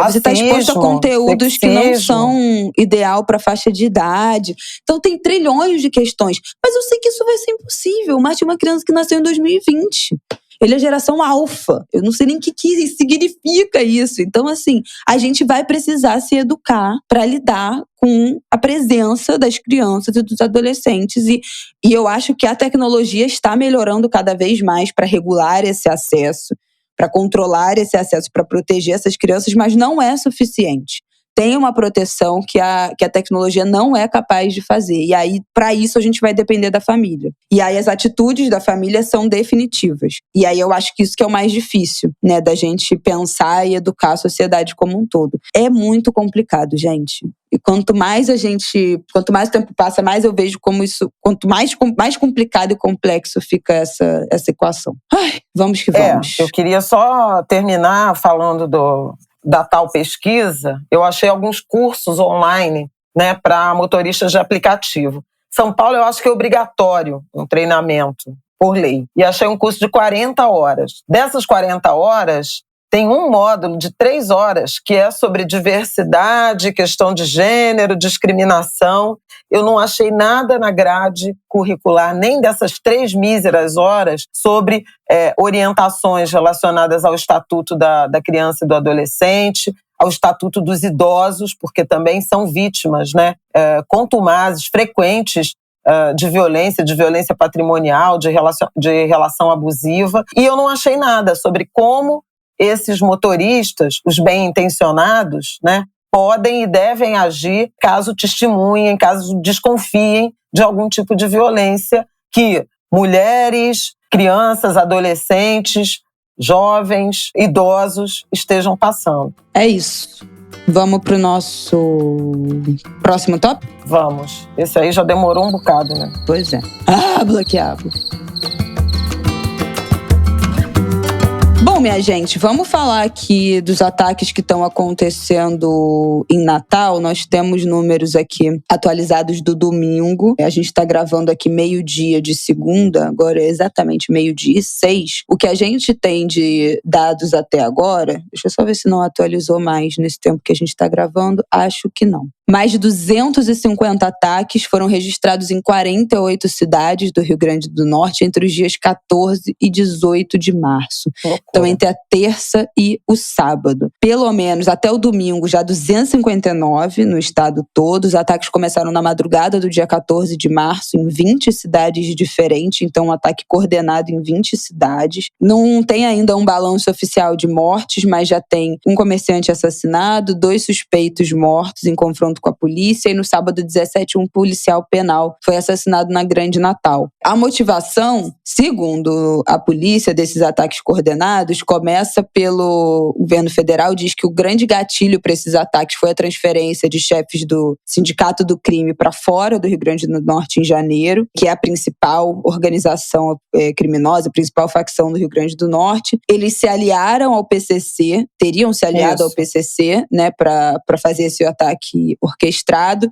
Você está exposto a conteúdos que não são ideal para a faixa de idade. Então tem trilhões de questões. Mas eu sei que isso vai ser impossível. O Martin é uma criança que nasceu em 2020. Ele é geração alfa. Eu não sei nem o que significa isso. Então, assim, a gente vai precisar se educar para lidar com a presença das crianças e dos adolescentes. E eu acho que a tecnologia está melhorando cada vez mais para regular esse acesso, para controlar esse acesso, para proteger essas crianças, mas não é suficiente. Tem uma proteção que a tecnologia não é capaz de fazer. E aí, para isso, a gente vai depender da família. E aí, as atitudes da família são definitivas. E aí, eu acho que isso que é o mais difícil, né? Da gente pensar e educar a sociedade como um todo. É muito complicado, gente. E quanto mais o tempo passa, mais eu vejo como isso, quanto mais complicado e complexo fica essa equação. Ai, vamos que vamos. Eu queria só terminar falando da tal pesquisa. Eu achei alguns cursos online, né, para motoristas de aplicativo. São Paulo, eu acho que é obrigatório um treinamento, por lei. E achei um curso de 40 horas. Dessas 40 horas, tem um módulo de 3 horas que é sobre diversidade, questão de gênero, discriminação. Eu não achei nada na grade curricular, nem dessas 3 míseras horas, sobre orientações relacionadas ao Estatuto da Criança e do Adolescente, ao Estatuto dos Idosos, porque também são vítimas, né, contumazes, frequentes, de violência patrimonial, de relação abusiva. E eu não achei nada sobre como esses motoristas, os bem-intencionados, né, podem e devem agir caso testemunhem, caso desconfiem de algum tipo de violência que mulheres, crianças, adolescentes, jovens, idosos estejam passando. É isso. Vamos pro nosso próximo tópico? Vamos. Esse aí já demorou um bocado, né? Pois é. Bloqueado. Bom, minha gente, vamos falar aqui dos ataques que estão acontecendo em Natal. Nós temos números aqui atualizados do domingo. A gente está gravando aqui 12:00 de segunda, agora é exatamente 12:06. O que a gente tem de dados até agora, deixa eu só ver se não atualizou mais nesse tempo que a gente está gravando, acho que não. Mais de 250 ataques foram registrados em 48 cidades do Rio Grande do Norte entre os dias 14 e 18 de março. Então, entre a terça e o sábado. Pelo menos até o domingo, já 259 no estado todo. Os ataques começaram na madrugada do dia 14 de março em 20 cidades diferentes. Então, um ataque coordenado em 20 cidades. Não tem ainda um balanço oficial de mortes, mas já tem um comerciante assassinado, 2 suspeitos mortos em confronto com a polícia. E no sábado 17, um policial penal foi assassinado na Grande Natal. A motivação, segundo a polícia, desses ataques coordenados começa pelo governo federal, diz que o grande gatilho para esses ataques foi a transferência de chefes do Sindicato do Crime para fora do Rio Grande do Norte em janeiro, que é a principal organização criminosa, a principal facção do Rio Grande do Norte. Eles se aliaram ao PCC, teriam se aliado ao PCC, né, para fazer esse ataque orquestrado.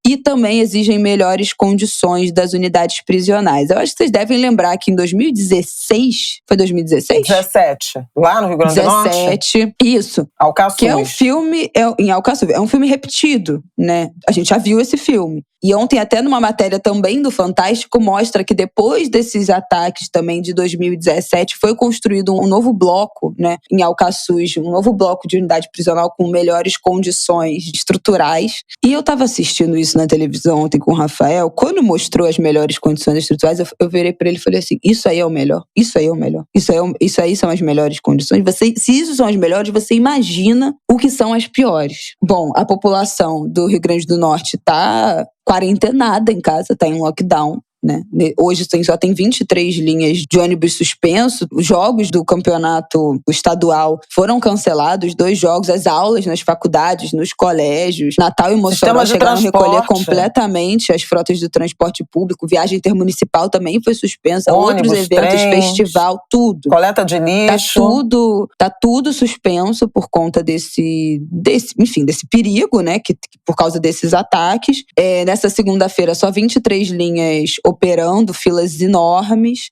E também exigem melhores condições das unidades prisionais. Eu acho que vocês devem lembrar que em 2016... Foi 2016? 17. Lá no Rio Grande do Norte? 17. Isso. Alcaçuz. Que é um filme... em Alcaçuz. É um filme repetido, né? A gente já viu esse filme. E ontem, até numa matéria também do Fantástico, mostra que depois desses ataques também de 2017, foi construído um novo bloco, né, em Alcaçuz, um novo bloco de unidade prisional com melhores condições estruturais. E eu estava assistindo isso na televisão ontem com o Rafael. Quando mostrou as melhores condições estruturais, eu virei para ele e falei assim, isso aí é o melhor, isso aí é o melhor, isso aí são as melhores condições. Se isso são as melhores, você imagina o que são as piores. Bom, a população do Rio Grande do Norte está quarentenada em casa, está em lockdown, né? Hoje só tem 23 linhas de ônibus suspenso. Os jogos do campeonato estadual foram cancelados, 2 jogos, as aulas nas faculdades, nos colégios. Natal e Mossoró chegaram a recolher completamente as frotas do transporte público. Viagem intermunicipal também foi suspensa. Ônibus, outros eventos, trens, festival, tudo. Coleta de lixo. Tá tudo suspenso por conta desse perigo, né? Que por causa desses ataques. Nessa segunda-feira, só 23 linhas operando, filas enormes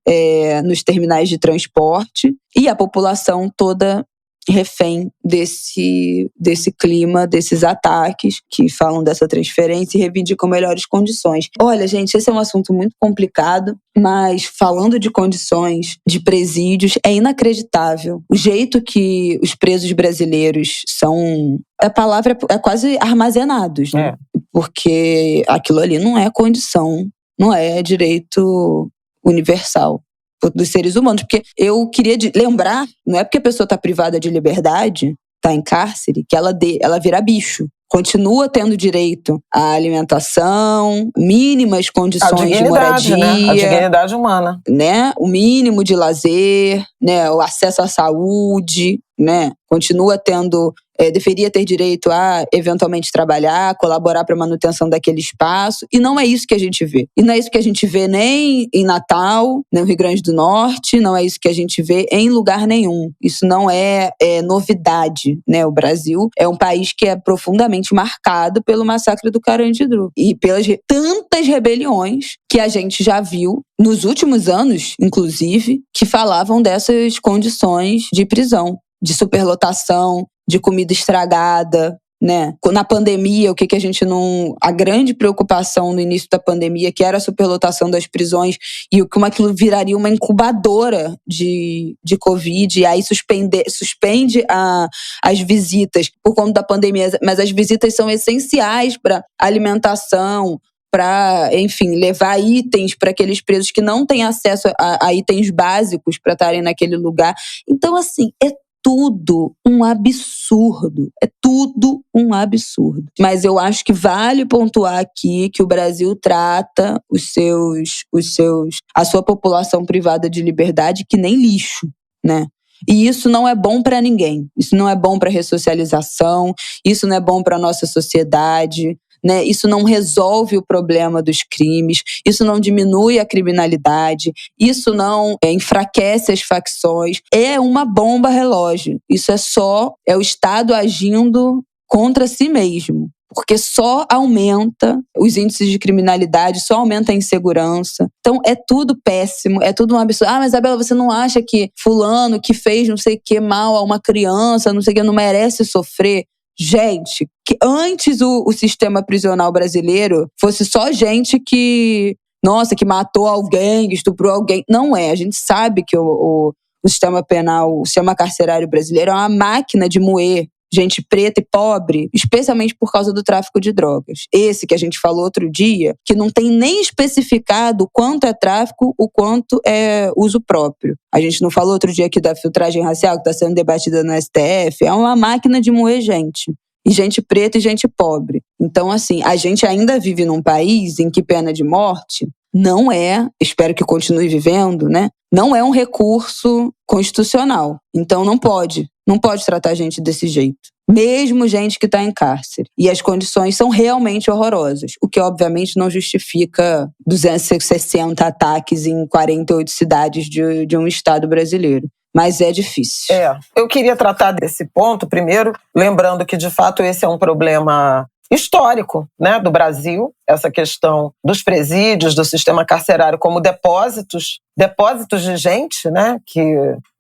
nos terminais de transporte. E a população toda refém desse clima, desses ataques que falam dessa transferência e reivindicam melhores condições. Olha, gente, esse é um assunto muito complicado, mas falando de condições de presídios, é inacreditável o jeito que os presos brasileiros são, a palavra é quase armazenados, né? Porque aquilo ali não é condição, não é direito universal dos seres humanos. Porque eu queria lembrar, não é porque a pessoa está privada de liberdade, está em cárcere, que ela vira bicho. Continua tendo direito à alimentação, mínimas condições de moradia. Né? A dignidade humana. Né? O mínimo de lazer, né? O acesso à saúde, né? Continua tendo... deveria ter direito a, eventualmente, trabalhar, colaborar para a manutenção daquele espaço. E não é isso que a gente vê. E não é isso que a gente vê nem em Natal, nem no Rio Grande do Norte, não é isso que a gente vê em lugar nenhum. Isso não é novidade, né? O Brasil é um país que é profundamente marcado pelo massacre do Carandiru e pelas tantas rebeliões que a gente já viu nos últimos anos, inclusive, que falavam dessas condições de prisão, de superlotação, de comida estragada, né? Na pandemia, o que a gente não... A grande preocupação no início da pandemia, que era a superlotação das prisões e como aquilo viraria uma incubadora de Covid, e aí suspende as visitas por conta da pandemia, mas as visitas são essenciais para alimentação, para, enfim, levar itens para aqueles presos que não têm acesso a itens básicos para estarem naquele lugar. Então, assim, tudo um absurdo. É tudo um absurdo. Mas eu acho que vale pontuar aqui que o Brasil trata a sua população privada de liberdade que nem lixo, né? E isso não é bom para ninguém. Isso não é bom para a ressocialização, isso não é bom para a nossa sociedade, né? Isso não resolve o problema dos crimes, isso não diminui a criminalidade, isso não enfraquece as facções. É uma bomba relógio. Isso é o Estado agindo contra si mesmo. Porque só aumenta os índices de criminalidade, só aumenta a insegurança. Então é tudo péssimo, é tudo um absurdo. Mas Isabela, você não acha que fulano que fez não sei o que mal a uma criança, não sei o que, não merece sofrer? Gente, que antes o sistema prisional brasileiro fosse só gente que matou alguém, estuprou alguém. Não é. A gente sabe que o sistema penal, o sistema carcerário brasileiro é uma máquina de moer gente preta e pobre, especialmente por causa do tráfico de drogas. Esse que a gente falou outro dia, que não tem nem especificado o quanto é tráfico, o quanto é uso próprio. A gente não falou outro dia aqui da filtragem racial, que está sendo debatida no STF. É uma máquina de moer gente. E gente preta e gente pobre. Então, assim, a gente ainda vive num país em que pena de morte não é, espero que continue vivendo, né? Não é um recurso constitucional. Então não pode tratar a gente desse jeito. Mesmo gente que está em cárcere. E as condições são realmente horrorosas. O que, obviamente, não justifica 260 ataques em 48 cidades de um estado brasileiro. Mas é difícil. Eu queria tratar desse ponto, primeiro, lembrando que, de fato, esse é um problema histórico, né, do Brasil, essa questão dos presídios, do sistema carcerário como depósitos de gente, né, que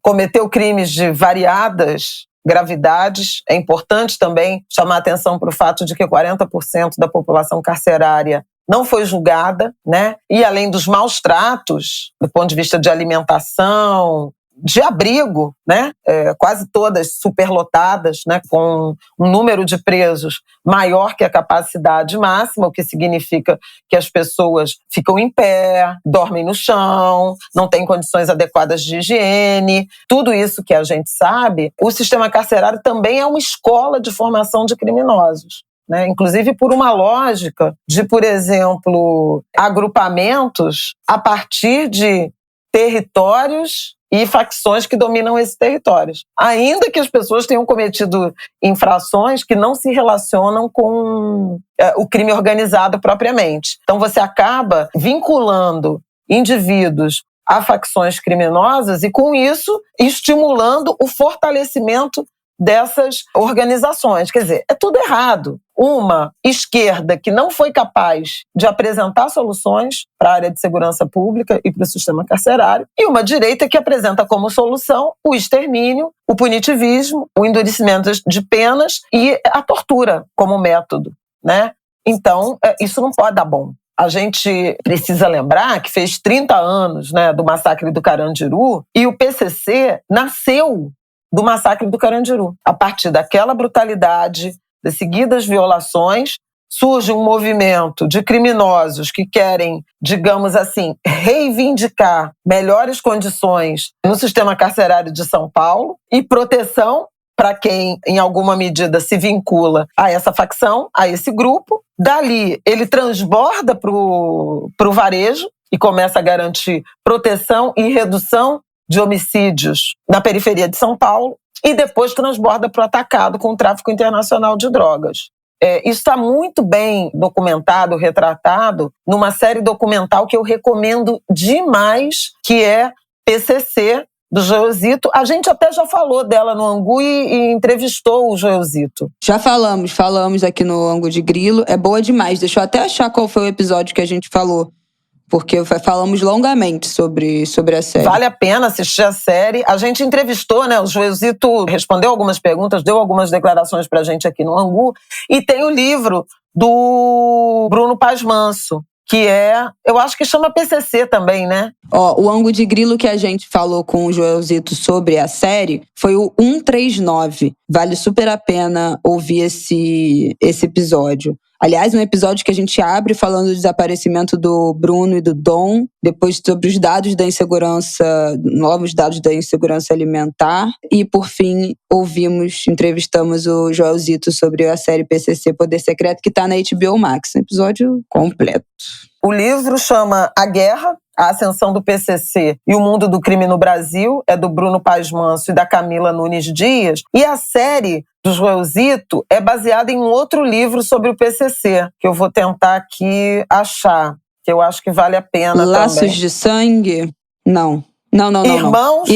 cometeu crimes de variadas gravidades. É importante também chamar a atenção para o fato de que 40% da população carcerária não foi julgada, né, e além dos maus tratos, do ponto de vista de alimentação, de abrigo, né? Quase todas superlotadas, né? Com um número de presos maior que a capacidade máxima, o que significa que as pessoas ficam em pé, dormem no chão, não têm condições adequadas de higiene. Tudo isso que a gente sabe, o sistema carcerário também é uma escola de formação de criminosos. né? Inclusive por uma lógica de, por exemplo, agrupamentos a partir de territórios e facções que dominam esses territórios. Ainda que as pessoas tenham cometido infrações que não se relacionam com o crime organizado propriamente. Então você acaba vinculando indivíduos a facções criminosas e, com isso, estimulando o fortalecimento dessas organizações. Quer dizer, é tudo errado. Uma esquerda que não foi capaz de apresentar soluções para a área de segurança pública e para o sistema carcerário, e uma direita que apresenta como solução o extermínio, o punitivismo, o endurecimento de penas e a tortura como método, né? Então, isso não pode dar bom. A gente precisa lembrar que fez 30 anos, né, do massacre do Carandiru, e o PCC nasceu do massacre do Carandiru. A partir daquela brutalidade, das seguidas violações, surge um movimento de criminosos que querem, digamos assim, reivindicar melhores condições no sistema carcerário de São Paulo e proteção para quem, em alguma medida, se vincula a essa facção, a esse grupo. Dali, ele transborda para o varejo e começa a garantir proteção e redução de homicídios na periferia de São Paulo, e depois transborda para o atacado com o tráfico internacional de drogas. Isso está muito bem documentado, retratado, numa série documental que eu recomendo demais, que é PCC, do Joelzito. A gente até já falou dela no Angu e entrevistou o Joelzito. Já falamos aqui no Angu de Grilo. É boa demais. Deixa eu até achar qual foi o episódio que a gente falou, porque falamos longamente sobre a série. Vale a pena assistir a série. A gente entrevistou, né? O Joelzito respondeu algumas perguntas, deu algumas declarações pra gente aqui no Angu. E tem o livro do Bruno Paz Manso, que eu acho que chama PCC também, né? O Angu de Grilo que a gente falou com o Joelzito sobre a série foi o 139. Vale super a pena ouvir esse episódio. Aliás, um episódio que a gente abre falando do desaparecimento do Bruno e do Dom, depois sobre os dados da insegurança, novos dados da insegurança alimentar, e por fim entrevistamos o Joelzito sobre a série PCC Poder Secreto, que está na HBO Max, um episódio completo. O livro chama A Guerra, a Ascensão do PCC e o Mundo do Crime no Brasil, é do Bruno Paz Manso e da Camila Nunes Dias, e a série do Joelzito é baseada em um outro livro sobre o PCC, que eu vou tentar aqui achar, que eu acho que vale a pena Laços também. de Sangue? Não. Irmãos,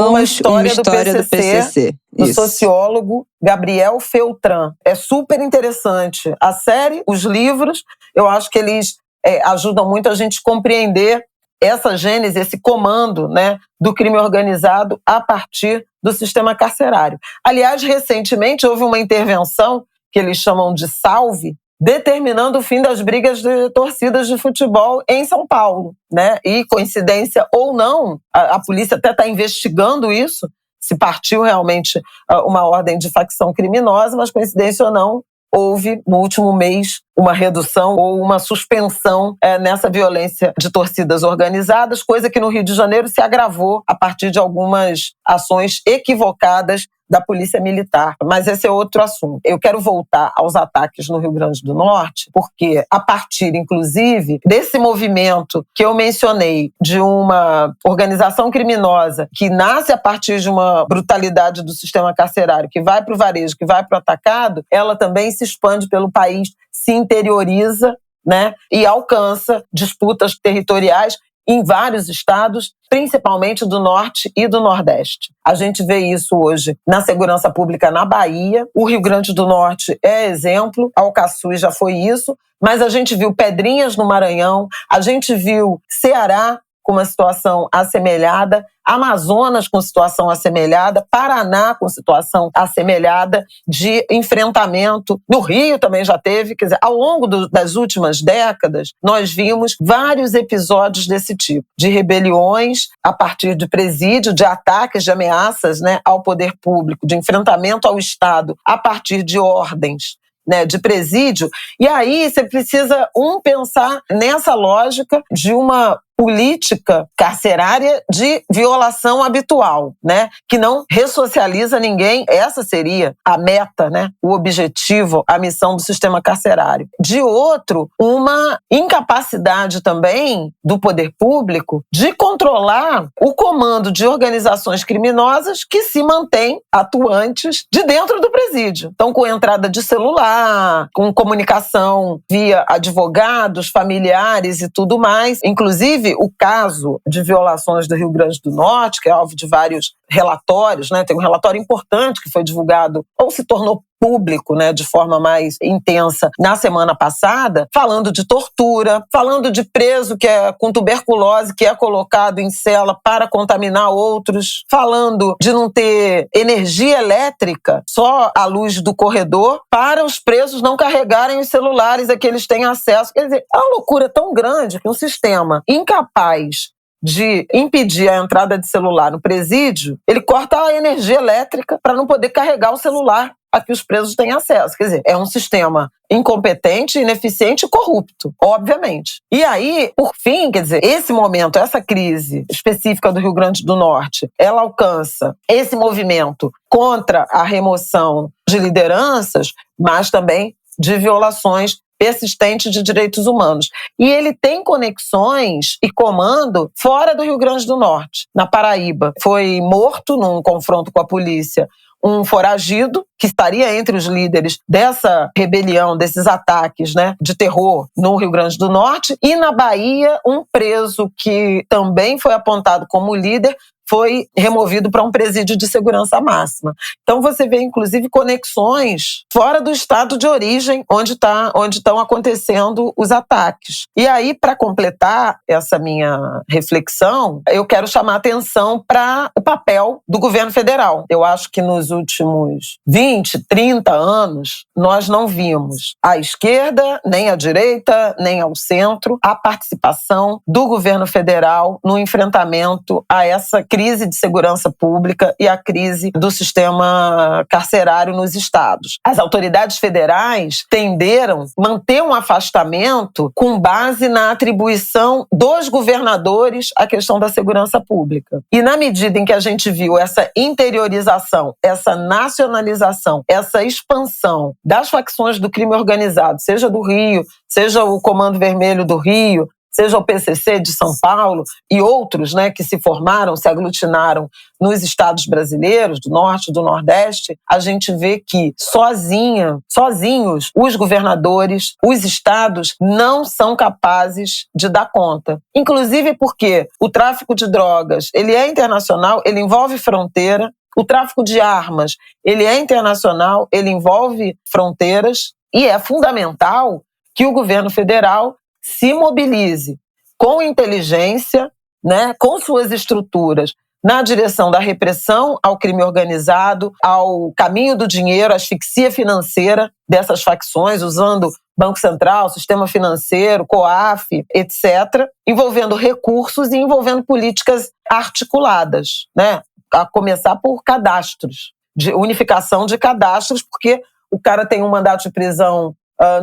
uma história do PCC. Do Isso. sociólogo Gabriel Feltran. É super interessante. A série, os livros, eu acho que eles ajudam muito a gente compreender essa gênese, esse comando, né, do crime organizado a partir do sistema carcerário. Aliás, recentemente houve uma intervenção que eles chamam de salve, determinando o fim das brigas de torcidas de futebol em São Paulo, né? E, coincidência ou não, a polícia até está investigando isso, se partiu realmente uma ordem de facção criminosa, mas, coincidência ou não, houve, no último mês, uma redução ou uma suspensão nessa violência de torcidas organizadas, coisa que no Rio de Janeiro se agravou a partir de algumas ações equivocadas da Polícia Militar. Mas esse é outro assunto. Eu quero voltar aos ataques no Rio Grande do Norte, porque a partir, inclusive, desse movimento que eu mencionei, de uma organização criminosa que nasce a partir de uma brutalidade do sistema carcerário, que vai para o varejo, que vai para o atacado, ela também se expande pelo país, se interioriza, né, e alcança disputas territoriais em vários estados, principalmente do Norte e do Nordeste. A gente vê isso hoje na segurança pública na Bahia, o Rio Grande do Norte é exemplo, Alcaçuz já foi isso, mas a gente viu Pedrinhas no Maranhão, a gente viu Ceará com uma situação assemelhada, Amazonas com situação assemelhada, Paraná com situação assemelhada de enfrentamento. No Rio também já teve, quer dizer, ao longo das últimas décadas, nós vimos vários episódios desse tipo, de rebeliões a partir de presídio, de ataques, de ameaças, né, ao poder público, de enfrentamento ao Estado a partir de ordens, né, de presídio. E aí você precisa, pensar nessa lógica de uma política carcerária de violação habitual, né? Que não ressocializa ninguém. Essa seria a meta, né? O objetivo, a missão do sistema carcerário. De outro, uma incapacidade também do poder público de controlar o comando de organizações criminosas que se mantêm atuantes de dentro do presídio. Então, com entrada de celular, com comunicação via advogados, familiares e tudo mais. Inclusive, o caso de violações do Rio Grande do Norte, que é alvo de vários relatórios, né? Tem um relatório importante que foi divulgado ou se tornou público, né, de forma mais intensa na semana passada, falando de tortura, falando de preso que é com tuberculose, que é colocado em cela para contaminar outros, falando de não ter energia elétrica, só a luz do corredor, para os presos não carregarem os celulares a que eles têm acesso. Quer dizer, é uma loucura tão grande que um sistema incapaz de impedir a entrada de celular no presídio, ele corta a energia elétrica para não poder carregar o celular a que os presos têm acesso. Quer dizer, é um sistema incompetente, ineficiente e corrupto, obviamente. E aí, por fim, quer dizer, esse momento, essa crise específica do Rio Grande do Norte, ela alcança esse movimento contra a remoção de lideranças, mas também de violações persistente de direitos humanos. E ele tem conexões e comando fora do Rio Grande do Norte. Na Paraíba, foi morto num confronto com a polícia um foragido que estaria entre os líderes dessa rebelião, desses ataques, né, de terror no Rio Grande do Norte. E na Bahia, um preso que também foi apontado como líder foi removido para um presídio de segurança máxima. Então você vê, inclusive, conexões fora do estado de origem onde estão acontecendo os ataques. E aí, para completar essa minha reflexão, eu quero chamar a atenção para o papel do governo federal. Eu acho que nos últimos 20, 30 anos, nós não vimos à esquerda, nem à direita, nem ao centro, a participação do governo federal no enfrentamento a essa crise de segurança pública e a crise do sistema carcerário nos estados. As autoridades federais tenderam a manter um afastamento com base na atribuição dos governadores à questão da segurança pública. E na medida em que a gente viu essa interiorização, essa nacionalização, essa expansão das facções do crime organizado, seja do Rio, seja o Comando Vermelho do Rio, seja o PCC de São Paulo e outros, né, que se formaram, se aglutinaram nos estados brasileiros, do Norte e do Nordeste, a gente vê que sozinhos, os governadores, os estados não são capazes de dar conta. Inclusive porque o tráfico de drogas, ele é internacional, ele envolve fronteira, o tráfico de armas, ele é internacional, ele envolve fronteiras e é fundamental que o governo federal se mobilize com inteligência, né, com suas estruturas, na direção da repressão ao crime organizado, ao caminho do dinheiro, à asfixia financeira dessas facções, usando Banco Central, sistema financeiro, COAF, etc., envolvendo recursos e envolvendo políticas articuladas, né, a começar por cadastros, de unificação de cadastros, porque o cara tem um mandato de prisão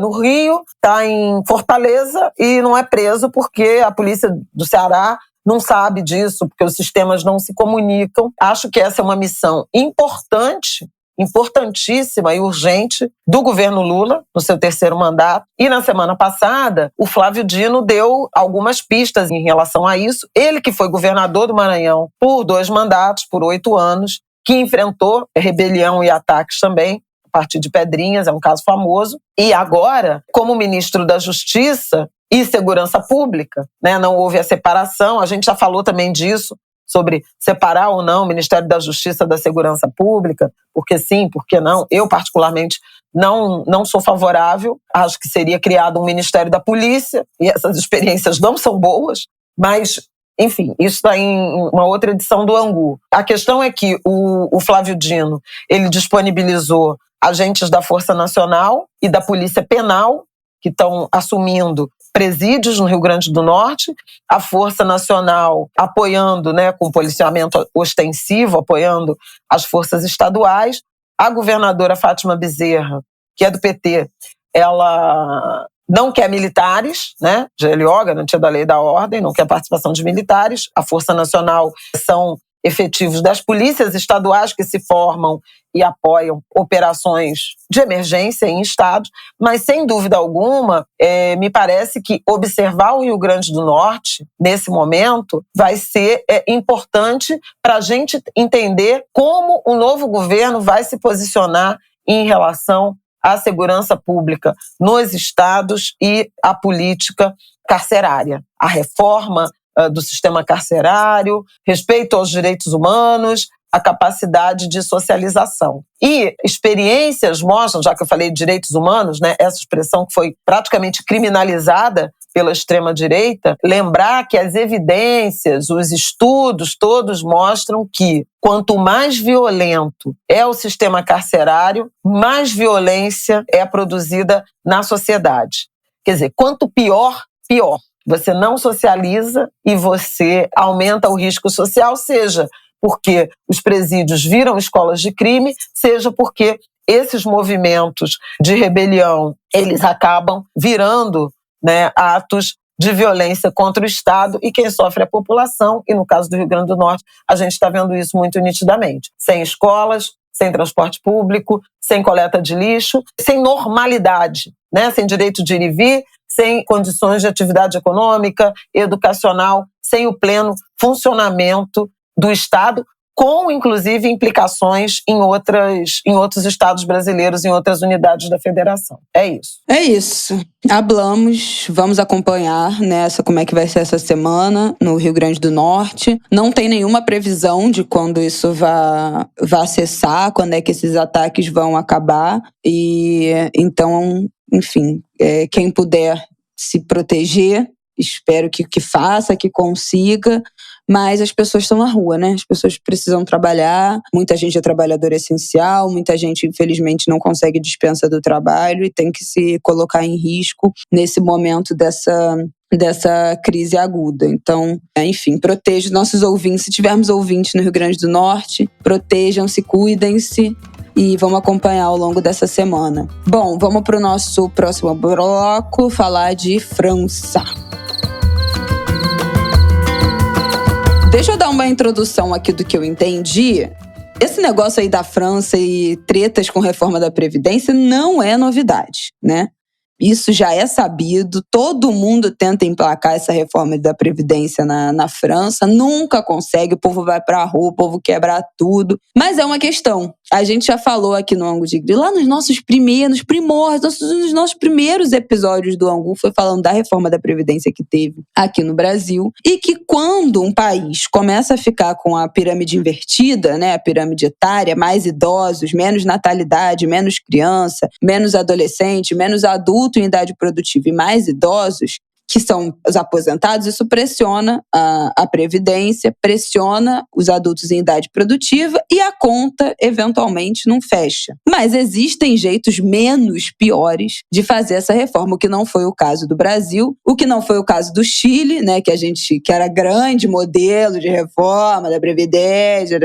no Rio, está em Fortaleza e não é preso porque a polícia do Ceará não sabe disso, porque os sistemas não se comunicam. Acho que essa é uma missão importante, importantíssima e urgente do governo Lula, no seu terceiro mandato. E na semana passada, o Flávio Dino deu algumas pistas em relação a isso. Ele que foi governador do Maranhão por 2 mandatos, por 8 anos, que enfrentou rebelião e ataques também, a partir de Pedrinhas, é um caso famoso. E agora, como ministro da Justiça e Segurança Pública, né, não houve a separação, a gente já falou também disso, sobre separar ou não o Ministério da Justiça da Segurança Pública, porque sim, porque não. Eu, particularmente, não sou favorável, acho que seria criado um Ministério da Polícia, e essas experiências não são boas, mas, enfim, isso está em uma outra edição do Angu. A questão é que o Flávio Dino, ele disponibilizou agentes da Força Nacional e da Polícia Penal, que estão assumindo presídios no Rio Grande do Norte, a Força Nacional apoiando, né, com policiamento ostensivo, apoiando as forças estaduais. A governadora Fátima Bezerra, que é do PT, ela não quer militares, né? GLO, garantia da lei e da ordem, não quer participação de militares. A Força Nacional são efetivos das polícias estaduais que se formam e apoiam operações de emergência em estados, mas sem dúvida alguma, me parece que observar o Rio Grande do Norte, nesse momento, vai ser importante para a gente entender como o novo governo vai se posicionar em relação à segurança pública nos estados e à política carcerária. A reforma do sistema carcerário, respeito aos direitos humanos, a capacidade de socialização. E experiências mostram, já que eu falei de direitos humanos, né, essa expressão que foi praticamente criminalizada pela extrema-direita, lembrar que as evidências, os estudos todos mostram que quanto mais violento é o sistema carcerário, mais violência é produzida na sociedade. Quer dizer, quanto pior, pior. Você não socializa e você aumenta o risco social, seja porque os presídios viram escolas de crime, seja porque esses movimentos de rebelião, eles acabam virando, né, atos de violência contra o Estado, e quem sofre é a população, e no caso do Rio Grande do Norte, a gente está vendo isso muito nitidamente. Sem escolas, sem transporte público, sem coleta de lixo, sem normalidade, né, sem direito de ir e vir, sem condições de atividade econômica, educacional, sem o pleno funcionamento do Estado, com, inclusive, implicações em outros estados brasileiros, em outras unidades da federação. É isso. É isso. Hablamos, vamos acompanhar como é que vai ser essa semana no Rio Grande do Norte. Não tem nenhuma previsão de quando isso vai cessar, quando é que esses ataques vão acabar. E então, enfim, quem puder se proteger, espero que faça, que consiga. Mas as pessoas estão na rua, né? As pessoas precisam trabalhar, muita gente é trabalhadora essencial, muita gente, infelizmente, não consegue dispensa do trabalho e tem que se colocar em risco nesse momento dessa crise aguda. Então, enfim, proteja nossos ouvintes. Se tivermos ouvintes no Rio Grande do Norte, protejam-se, cuidem-se e vamos acompanhar ao longo dessa semana. Bom, vamos para o nosso próximo bloco, falar de França. Deixa eu dar uma introdução aqui do que eu entendi. Esse negócio aí da França e tretas com reforma da Previdência não é novidade, né? Isso já é sabido, todo mundo tenta emplacar essa reforma da Previdência na França, nunca consegue, o povo vai pra rua, o povo quebra tudo. Mas é uma questão. A gente já falou aqui no Ângulo de Grilo, lá nos nossos nos nossos primeiros episódios do Ângulo, foi falando da reforma da Previdência que teve aqui no Brasil, e que quando um país começa a ficar com a pirâmide invertida, né, a pirâmide etária, mais idosos, menos natalidade, menos criança, menos adolescente, menos adulto em idade produtiva e mais idosos, que são os aposentados, isso pressiona a Previdência, pressiona os adultos em idade produtiva e a conta, eventualmente, não fecha. Mas existem jeitos menos piores de fazer essa reforma, o que não foi o caso do Brasil, o que não foi o caso do Chile, né, que era grande modelo de reforma da Previdência,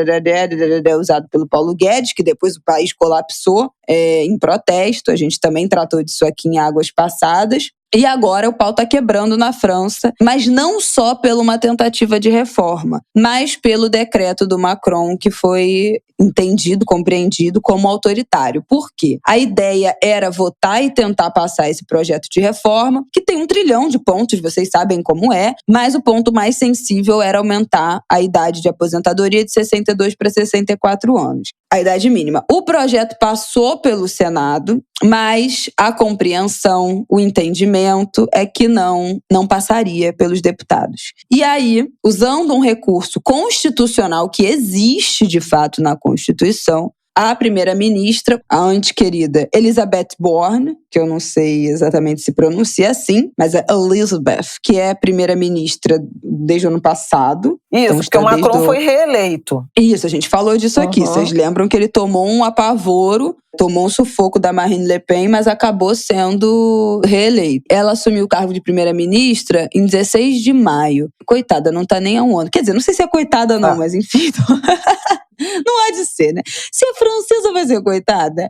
usado pelo Paulo Guedes, que depois o país colapsou em protesto. A gente também tratou disso aqui em Águas Passadas. E agora o pau está quebrando na França, mas não só por uma tentativa de reforma, mas pelo decreto do Macron, que foi entendido, compreendido como autoritário. Por quê? A ideia era votar e tentar passar esse projeto de reforma, que tem 1 trilhão de pontos, vocês sabem como é, mas o ponto mais sensível era aumentar a idade de aposentadoria de 62 para 64 anos. A idade mínima. O projeto passou pelo Senado, mas a compreensão, o entendimento é que não passaria pelos deputados. E aí, usando um recurso constitucional que existe de fato na Constituição, a primeira-ministra, a antequerida Elisabeth Borne, que eu não sei exatamente se pronuncia assim, mas é Elizabeth, que é primeira-ministra desde o ano passado. Isso, então, porque o Macron foi reeleito. Isso, a gente falou disso aqui. Vocês lembram que ele tomou um apavoro, tomou um sufoco da Marine Le Pen, mas acabou sendo reeleito. Ela assumiu o cargo de primeira-ministra em 16 de maio. Coitada, não tá nem há um ano. Quer dizer, não sei se é coitada não, mas enfim... Não há de ser, né? Se é francesa, vai ser coitada.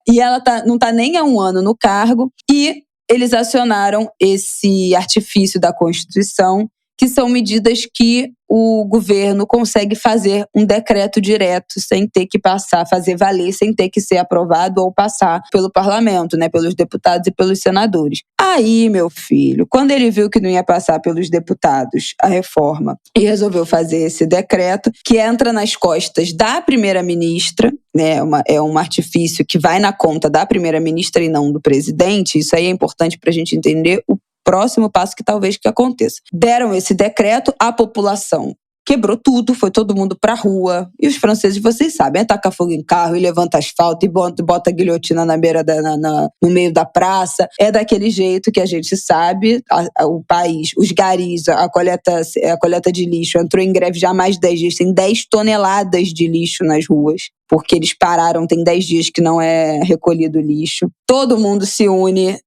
E ela não tá nem há um ano no cargo. E eles acionaram esse artifício da Constituição, que são medidas que o governo consegue fazer um decreto direto sem ter que passar, fazer valer, sem ter que ser aprovado ou passar pelo parlamento, né, pelos deputados e pelos senadores. Aí, meu filho, quando ele viu que não ia passar pelos deputados a reforma e resolveu fazer esse decreto, que entra nas costas da primeira-ministra, né, é um artifício que vai na conta da primeira-ministra e não do presidente, isso aí é importante para a gente entender o próximo passo que talvez que aconteça. Deram esse decreto, a população quebrou tudo, foi todo mundo pra rua. E os franceses, vocês sabem, taca fogo em carro e levanta asfalto e bota a guilhotina na beira no meio da praça. É daquele jeito que a gente sabe. O país, os garis, a coleta de lixo entrou em greve já há mais de 10 dias. Tem 10 toneladas de lixo nas ruas, porque eles pararam, tem 10 dias que não é recolhido lixo. Todo mundo se une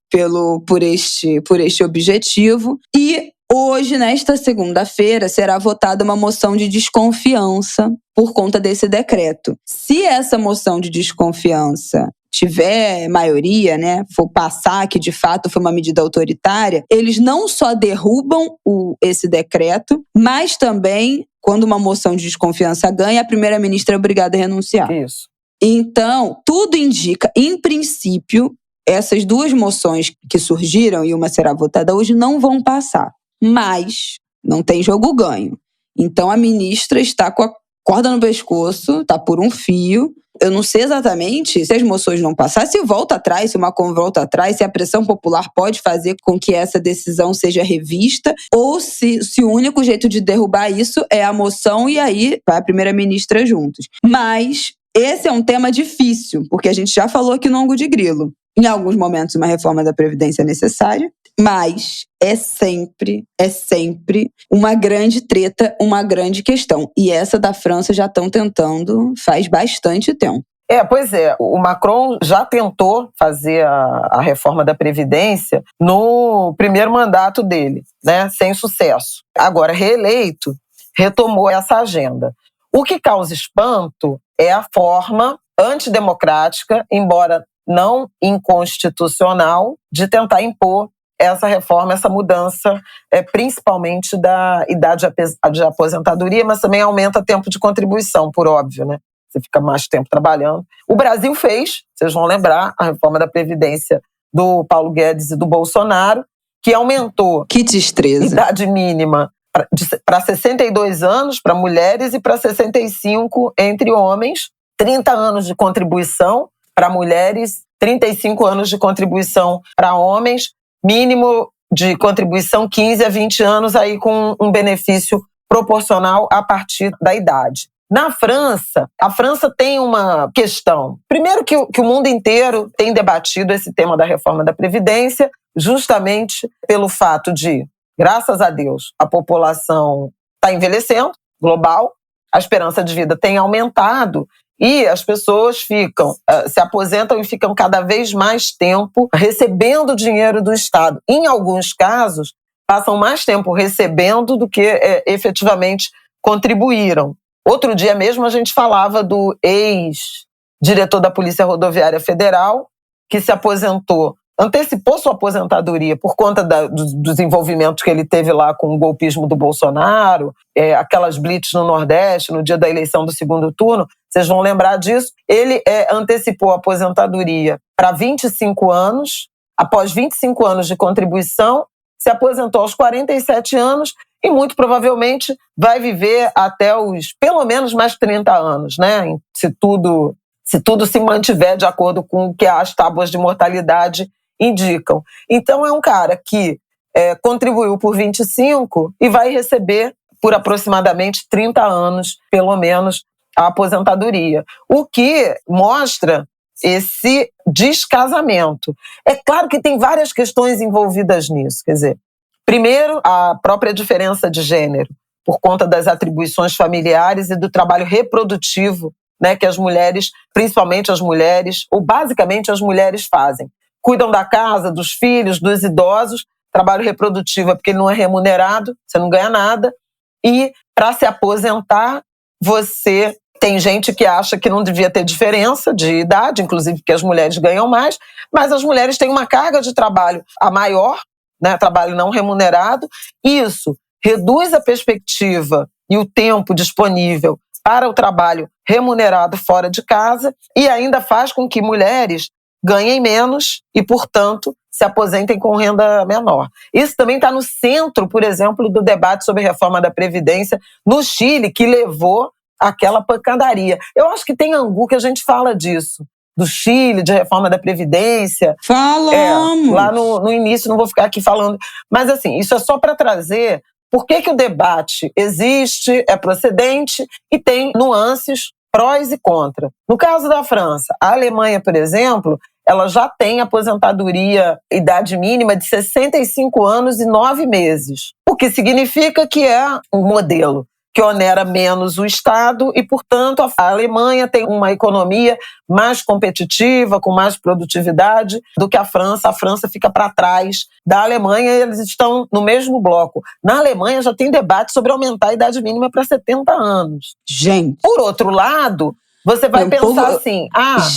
por este objetivo. E hoje, nesta segunda-feira, será votada uma moção de desconfiança por conta desse decreto. Se essa moção de desconfiança tiver maioria, né, for passar que de fato foi uma medida autoritária, eles não só derrubam esse decreto, mas também, quando uma moção de desconfiança ganha, a primeira-ministra é obrigada a renunciar. Isso. Então, tudo indica, em princípio, essas duas moções que surgiram, e uma será votada hoje, não vão passar. Mas não tem jogo ganho. Então a ministra está com a corda no pescoço, está por um fio. Eu não sei exatamente se as moções não passarem, se volta atrás, se o Macron volta atrás, se a pressão popular pode fazer com que essa decisão seja revista, ou se o único jeito de derrubar isso é a moção e aí vai a primeira-ministra juntos. Mas esse é um tema difícil, porque a gente já falou aqui no Ângulo de Grilo. Em alguns momentos, uma reforma da Previdência é necessária, mas é sempre uma grande treta, uma grande questão. E essa da França já estão tentando faz bastante tempo. Pois é. O Macron já tentou fazer a reforma da Previdência no primeiro mandato dele, né? Sem sucesso. Agora, reeleito, retomou essa agenda. O que causa espanto é a forma antidemocrática, embora não inconstitucional, de tentar impor essa reforma, essa mudança, principalmente da idade de aposentadoria, mas também aumenta o tempo de contribuição, por óbvio, né? Você fica mais tempo trabalhando. O Brasil fez, vocês vão lembrar, a reforma da Previdência do Paulo Guedes e do Bolsonaro, que aumentou que destreza. Idade mínima para 62 anos para mulheres e para 65 entre homens, 30 anos de contribuição para mulheres, 35 anos de contribuição para homens, mínimo de contribuição 15 a 20 anos, aí com um benefício proporcional a partir da idade. Na França, a França tem uma questão. Primeiro que o mundo inteiro tem debatido esse tema da reforma da Previdência, justamente pelo fato de, graças a Deus, a população está envelhecendo, global, a esperança de vida tem aumentado e as pessoas se aposentam e ficam cada vez mais tempo recebendo dinheiro do Estado. Em alguns casos, passam mais tempo recebendo do que efetivamente contribuíram. Outro dia mesmo a gente falava do ex-diretor da Polícia Rodoviária Federal, que se aposentou, antecipou sua aposentadoria por conta dos envolvimentos que ele teve lá com o golpismo do Bolsonaro, aquelas blitz no Nordeste, no dia da eleição do segundo turno, vocês vão lembrar disso. Ele antecipou a aposentadoria para 25 anos, após 25 anos de contribuição, se aposentou aos 47 anos e muito provavelmente vai viver até os, pelo menos, mais 30 anos, né? Se tudo se mantiver de acordo com o que as tábuas de mortalidade indicam. Então é um cara que contribuiu por 25 e vai receber por aproximadamente 30 anos, pelo menos, a aposentadoria. O que mostra esse descasamento. É claro que tem várias questões envolvidas nisso. Quer dizer, primeiro, a própria diferença de gênero, por conta das atribuições familiares e do trabalho reprodutivo, né, que as mulheres, principalmente as mulheres, ou basicamente as mulheres fazem. Cuidam da casa, dos filhos, dos idosos. Trabalho reprodutivo é porque ele não é remunerado, você não ganha nada. E para se aposentar, você tem gente que acha que não devia ter diferença de idade, inclusive porque as mulheres ganham mais, mas as mulheres têm uma carga de trabalho a maior, né, trabalho não remunerado, e isso reduz a perspectiva e o tempo disponível para o trabalho remunerado fora de casa e ainda faz com que mulheres ganhem menos e, portanto, se aposentem com renda menor. Isso também está no centro, por exemplo, do debate sobre reforma da Previdência no Chile, que levou àquela pancadaria. Eu acho que tem angu que a gente fala disso, do Chile, de reforma da Previdência. Falamos! Lá no início, não vou ficar aqui falando. Mas, assim, isso é só para trazer por que o debate existe, é procedente e tem nuances, prós e contra. No caso da França, a Alemanha, por exemplo, ela já tem aposentadoria, idade mínima de 65 anos e 9 meses. O que significa que é um modelo que onera menos o Estado e, portanto, a Alemanha tem uma economia mais competitiva, com mais produtividade do que a França. A França fica para trás da Alemanha e eles estão no mesmo bloco. Na Alemanha já tem debate sobre aumentar a idade mínima para 70 anos. Gente. Por outro lado, você vai pensar assim...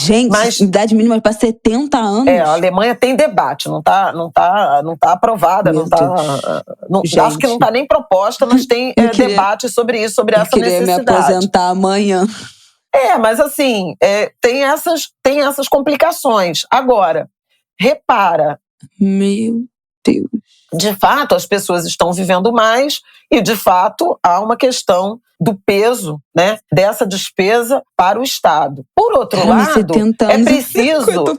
gente, mas idade mínima para 70 anos? A Alemanha tem debate, não tá aprovada, acho que não está nem proposta, mas tem debate sobre isso, sobre essa necessidade. Eu queria me aposentar amanhã. Mas assim, tem essas complicações. Agora, repara... Meu Deus. De fato, as pessoas estão vivendo mais e, de fato, há uma questão do peso, né, dessa despesa para o Estado. Por outro lado, é preciso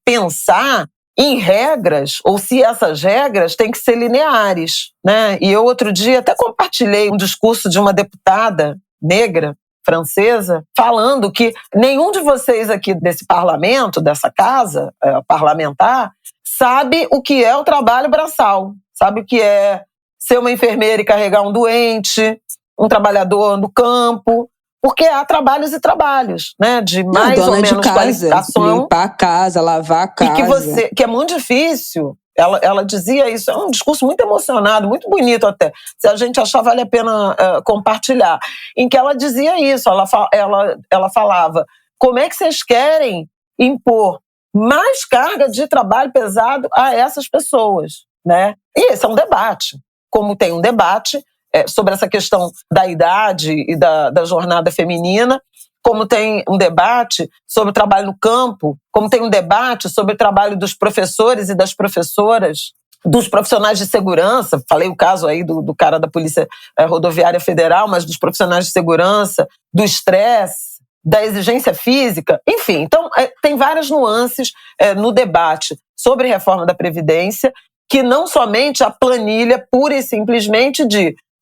pensar em regras, ou se essas regras têm que ser lineares, né? E eu, outro dia, até compartilhei um discurso de uma deputada negra francesa, falando que nenhum de vocês aqui desse parlamento, dessa casa parlamentar, sabe o que é o trabalho braçal, sabe o que é ser uma enfermeira e carregar um doente, um trabalhador no campo, porque há trabalhos e trabalhos, né, de mais ou menos qualificação. Limpar a casa, lavar a casa. E que é muito difícil. Ela dizia isso, é um discurso muito emocionado, muito bonito até. Se a gente achar, vale a pena compartilhar. Em que ela dizia isso, ela falava, como é que vocês querem impor mais carga de trabalho pesado a essas pessoas, né? E esse é um debate, como tem um debate sobre essa questão da idade e da jornada feminina, como tem um debate sobre o trabalho no campo, como tem um debate sobre o trabalho dos professores e das professoras, dos profissionais de segurança, falei o caso aí do cara da Polícia Rodoviária Federal, mas dos profissionais de segurança, do estresse, da exigência física, enfim. Então, tem várias nuances no debate sobre reforma da Previdência, que não somente a planilha pura e simplesmente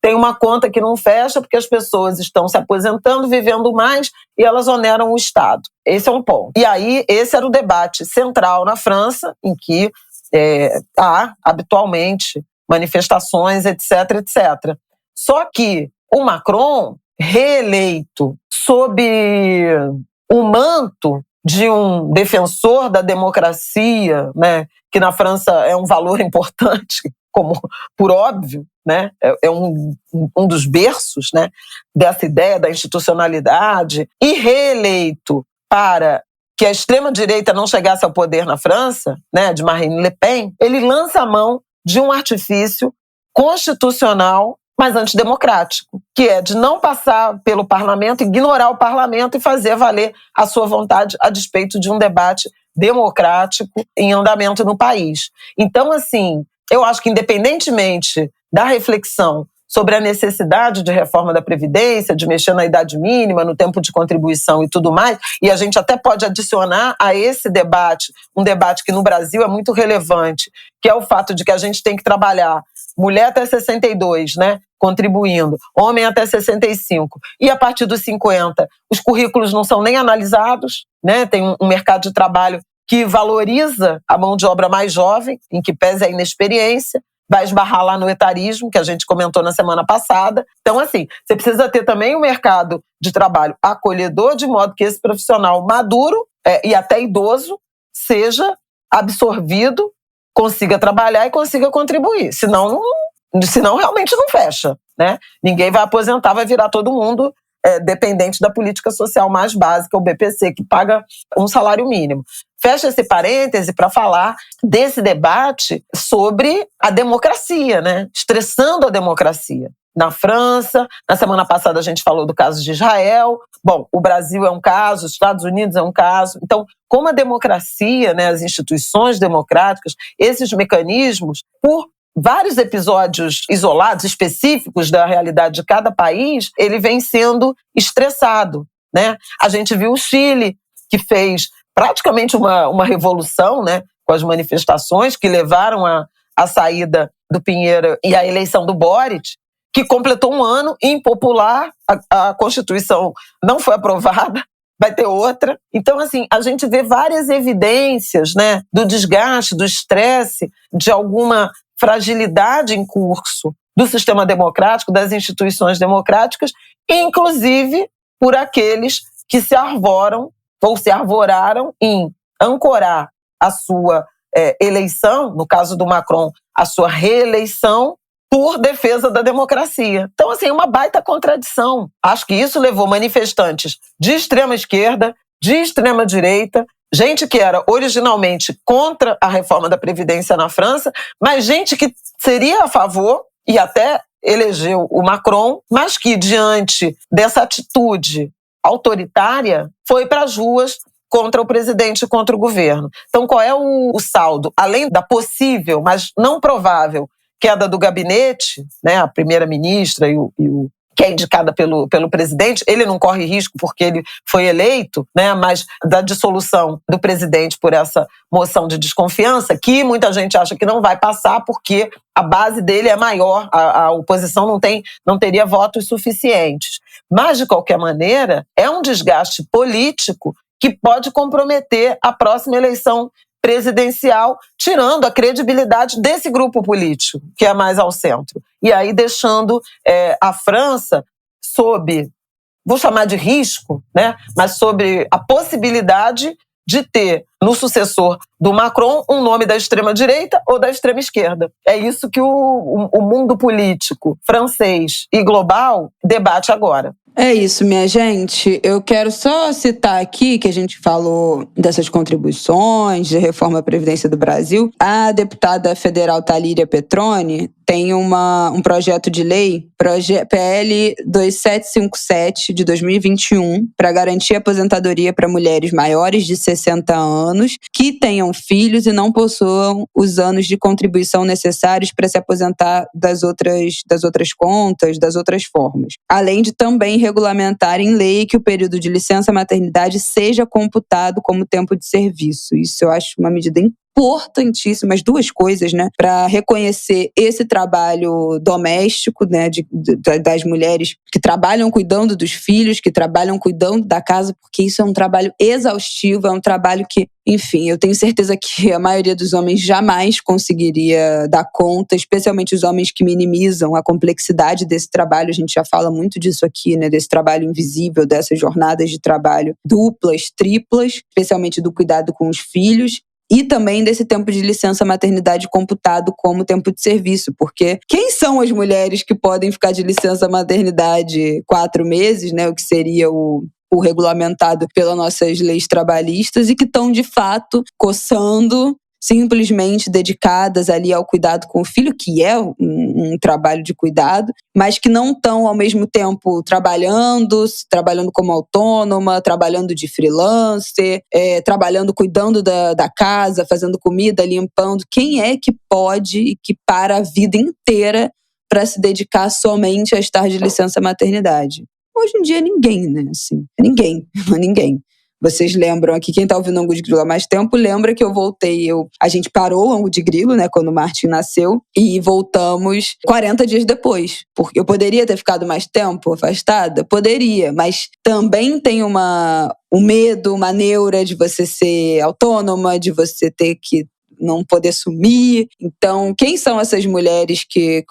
tem uma conta que não fecha porque as pessoas estão se aposentando, vivendo mais e elas oneram o Estado. Esse é um ponto. E aí, esse era o debate central na França, em que há habitualmente manifestações, etc, etc. Só que o Macron, reeleito sob o manto de um defensor da democracia, né, que na França é um valor importante, como por óbvio, né, é um dos berços, né, dessa ideia da institucionalidade, e reeleito para que a extrema-direita não chegasse ao poder na França, né, de Marine Le Pen, ele lança a mão de um artifício constitucional, mas antidemocrático, que é de não passar pelo parlamento, ignorar o parlamento e fazer valer a sua vontade a despeito de um debate democrático em andamento no país. Então, assim, eu acho que independentemente da reflexão sobre a necessidade de reforma da Previdência, de mexer na idade mínima, no tempo de contribuição e tudo mais, e a gente até pode adicionar a esse debate, um debate que no Brasil é muito relevante, que é o fato de que a gente tem que trabalhar mulher até 62, né, contribuindo, homem até 65, e a partir dos 50, os currículos não são nem analisados, né, tem um mercado de trabalho que valoriza a mão de obra mais jovem, em que pese a inexperiência, vai esbarrar lá no etarismo, que a gente comentou na semana passada. Então, assim, você precisa ter também um mercado de trabalho acolhedor, de modo que esse profissional maduro e até idoso seja absorvido, consiga trabalhar e consiga contribuir. Senão realmente não fecha, né? Ninguém vai aposentar, vai virar todo mundo dependente da política social mais básica, o BPC, que paga um salário mínimo. Fecha esse parêntese para falar desse debate sobre a democracia, né? Estressando a democracia. Na França, na semana passada a gente falou do caso de Israel. Bom, o Brasil é um caso, os Estados Unidos é um caso. Então, como a democracia, né, as instituições democráticas, esses mecanismos, por vários episódios isolados, específicos da realidade de cada país, ele vem sendo estressado, né? A gente viu o Chile, que fez praticamente uma revolução, né, com as manifestações que levaram à saída do Pinheiro e à eleição do Boric, que completou um ano impopular, a Constituição não foi aprovada, vai ter outra. Então, assim, a gente vê várias evidências, né, do desgaste, do estresse, de alguma fragilidade em curso do sistema democrático, das instituições democráticas, inclusive por aqueles que se arvoram ou se arvoraram em ancorar a sua eleição, no caso do Macron, a sua reeleição, por defesa da democracia. Então, assim, é uma baita contradição. Acho que isso levou manifestantes de extrema esquerda, de extrema direita, gente que era originalmente contra a reforma da Previdência na França, mas gente que seria a favor e até elegeu o Macron, mas que, diante dessa atitude autoritária, foi para as ruas contra o presidente e contra o governo. Então, qual é o saldo? Além da possível, mas não provável, queda do gabinete, né, a primeira-ministra e o que é indicada pelo presidente, ele não corre risco porque ele foi eleito, né, mas da dissolução do presidente por essa moção de desconfiança, que muita gente acha que não vai passar porque a base dele é maior, a oposição não teria votos suficientes. Mas, de qualquer maneira, é um desgaste político que pode comprometer a próxima eleição presidencial, tirando a credibilidade desse grupo político, que é mais ao centro. E aí deixando a França sob, vou chamar de risco, né? Mas sobre a possibilidade de ter no sucessor do Macron um nome da extrema-direita ou da extrema-esquerda. É isso que o mundo político francês e global debate agora. É isso, minha gente. Eu quero só citar aqui que a gente falou dessas contribuições de reforma à Previdência do Brasil. A deputada federal Talíria Petroni tem um projeto de lei, PL 2757 de 2021, para garantir aposentadoria para mulheres maiores de 60 anos que tenham filhos e não possuam os anos de contribuição necessários para se aposentar das outras contas, das outras formas. Além de também regulamentar em lei que o período de licença maternidade seja computado como tempo de serviço. Isso eu acho uma medida importantíssimas, duas coisas, né, para reconhecer esse trabalho doméstico, né, das mulheres que trabalham cuidando dos filhos, que trabalham cuidando da casa, porque isso é um trabalho exaustivo, é um trabalho que, enfim, eu tenho certeza que a maioria dos homens jamais conseguiria dar conta, especialmente os homens que minimizam a complexidade desse trabalho. A gente já fala muito disso aqui, né, desse trabalho invisível, dessas jornadas de trabalho duplas, triplas, especialmente do cuidado com os filhos. E também desse tempo de licença maternidade computado como tempo de serviço, porque quem são as mulheres que podem ficar de licença maternidade 4 meses, né, o que seria o regulamentado pelas nossas leis trabalhistas, e que estão, de fato, coçando, simplesmente dedicadas ali ao cuidado com o filho, que é um trabalho de cuidado, mas que não estão, ao mesmo tempo, trabalhando como autônoma, trabalhando de freelancer, trabalhando, cuidando da casa, fazendo comida, limpando. Quem é que pode e que para a vida inteira para se dedicar somente a estar de licença maternidade? Hoje em dia, ninguém, né? Assim, ninguém. Vocês lembram aqui, quem tá ouvindo o Ângulo de Grilo há mais tempo, lembra que eu voltei, a gente parou o Ângulo de Grilo, né, quando o Martin nasceu, e voltamos 40 dias depois. Porque eu poderia ter ficado mais tempo afastada? Poderia, mas também tem um medo, uma neura de você ser autônoma, de você ter que não poder sumir. Então, quem são essas mulheres que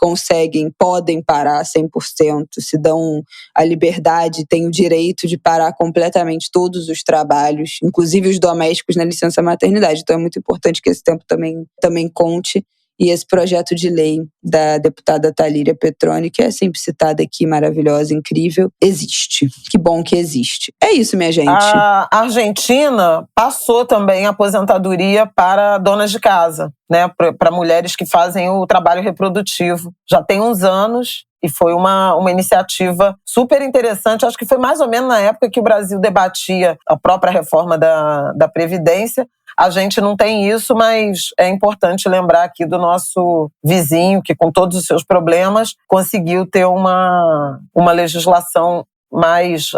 podem parar 100%, se dão a liberdade, têm o direito de parar completamente todos os trabalhos, inclusive os domésticos, na licença maternidade? Então, é muito importante que esse tempo também conte E esse projeto de lei da deputada Thalíria Petroni, que é sempre citada aqui, maravilhosa, incrível, existe. Que bom que existe. É isso, minha gente. A Argentina passou também a aposentadoria para donas de casa, né? Para mulheres que fazem o trabalho reprodutivo. Já tem uns anos. E foi uma iniciativa super interessante. Acho que foi mais ou menos na época que o Brasil debatia a própria reforma da Previdência. A gente não tem isso, mas é importante lembrar aqui do nosso vizinho, que com todos os seus problemas, conseguiu ter uma legislação mais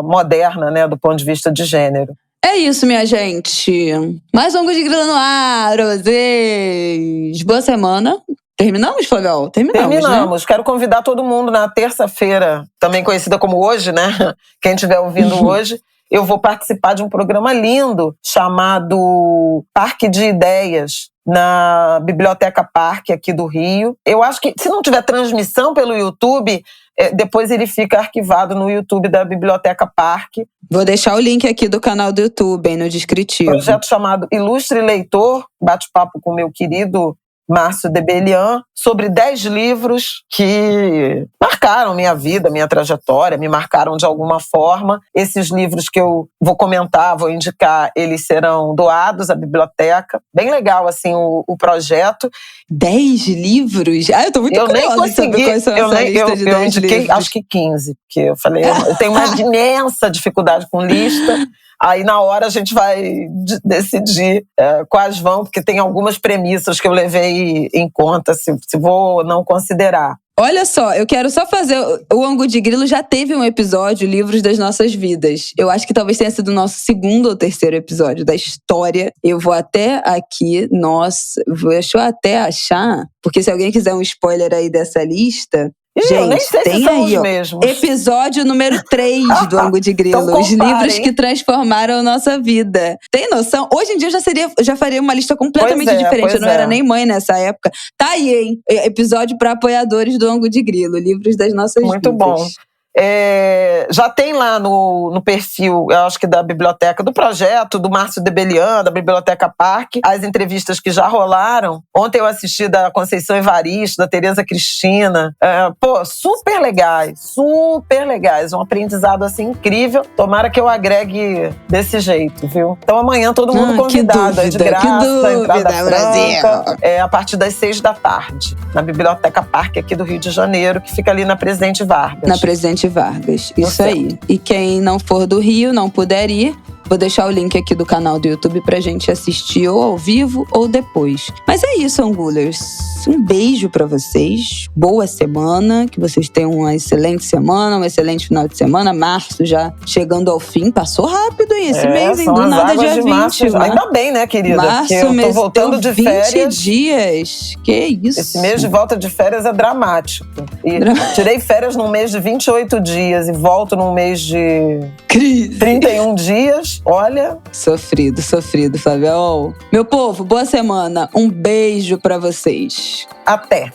moderna, né, do ponto de vista de gênero. É isso, minha gente. Mais um Angu de Grilo no ar, vocês. Boa semana. Terminamos, Flavel? Terminamos, né? Quero convidar todo mundo na terça-feira, também conhecida como hoje, né? Quem estiver ouvindo hoje, eu vou participar de um programa lindo chamado Parque de Ideias, na Biblioteca Parque aqui do Rio. Eu acho que, se não tiver transmissão pelo YouTube, depois ele fica arquivado no YouTube da Biblioteca Parque. Vou deixar o link aqui do canal do YouTube, aí no descritivo. Projeto chamado Ilustre Leitor, bate-papo com o meu querido Márcio Debelian, sobre 10 livros que marcaram minha vida, minha trajetória, me marcaram de alguma forma. Esses livros que eu vou comentar, vou indicar, eles serão doados à biblioteca. Bem legal, assim, o projeto. 10 livros? Eu tô muito curiosa de saber quais são essa lista de 10 eu indiquei, livros. acho que 15, porque eu falei, eu tenho uma imensa dificuldade com lista. Aí, na hora, a gente vai decidir quais vão, porque tem algumas premissas que eu levei em conta, se vou não considerar. Olha só, eu quero só fazer... O Angu de Grilo já teve um episódio, Livros das Nossas Vidas. Eu acho que talvez tenha sido o nosso 2º ou 3º episódio da história. Eu vou até aqui, deixa eu até achar, porque se alguém quiser um spoiler aí dessa lista... Gente, eu nem sei tem se são aí, os mesmos. Episódio número 3 do Angu de Grilo. Então, os livros que transformaram a nossa vida. Tem noção? Hoje em dia eu já faria uma lista completamente diferente. Eu não era nem mãe nessa época. Tá aí, hein? Episódio para apoiadores do Angu de Grilo. Livros das nossas vidas. Muito bom. Já tem lá no perfil, eu acho que da biblioteca, do projeto, do Márcio Debelian, da Biblioteca Parque, as entrevistas que já rolaram. Ontem eu assisti da Conceição Evaristo, da Tereza Cristina. Super legais, um aprendizado assim incrível. Tomara que eu agregue desse jeito, viu? Então amanhã todo mundo convidado, é de graça, entrada franca, a partir das 6 da tarde, na Biblioteca Parque aqui do Rio de Janeiro, que fica ali na Presidente Vargas. Na Presidente Vargas, isso aí. E quem não for do Rio, não puder ir, vou deixar o link aqui do canal do YouTube pra gente assistir ou ao vivo ou depois. Mas é isso, Angulers. Um beijo pra vocês. Boa semana. Que vocês tenham uma excelente semana, um excelente final de semana. Março já chegando ao fim. Passou rápido, hein? Esse mês, hein? Do nada dia 20. Março, né? Ainda bem, né, querida? Março, eu tô voltando de férias. 20 dias. Que isso? Esse mês de volta de férias é dramático. E tirei férias num mês de 28 dias e volto num mês de 31 dias. Olha. Sofrido, Flavel. Meu povo, boa semana. Um beijo pra vocês. Até.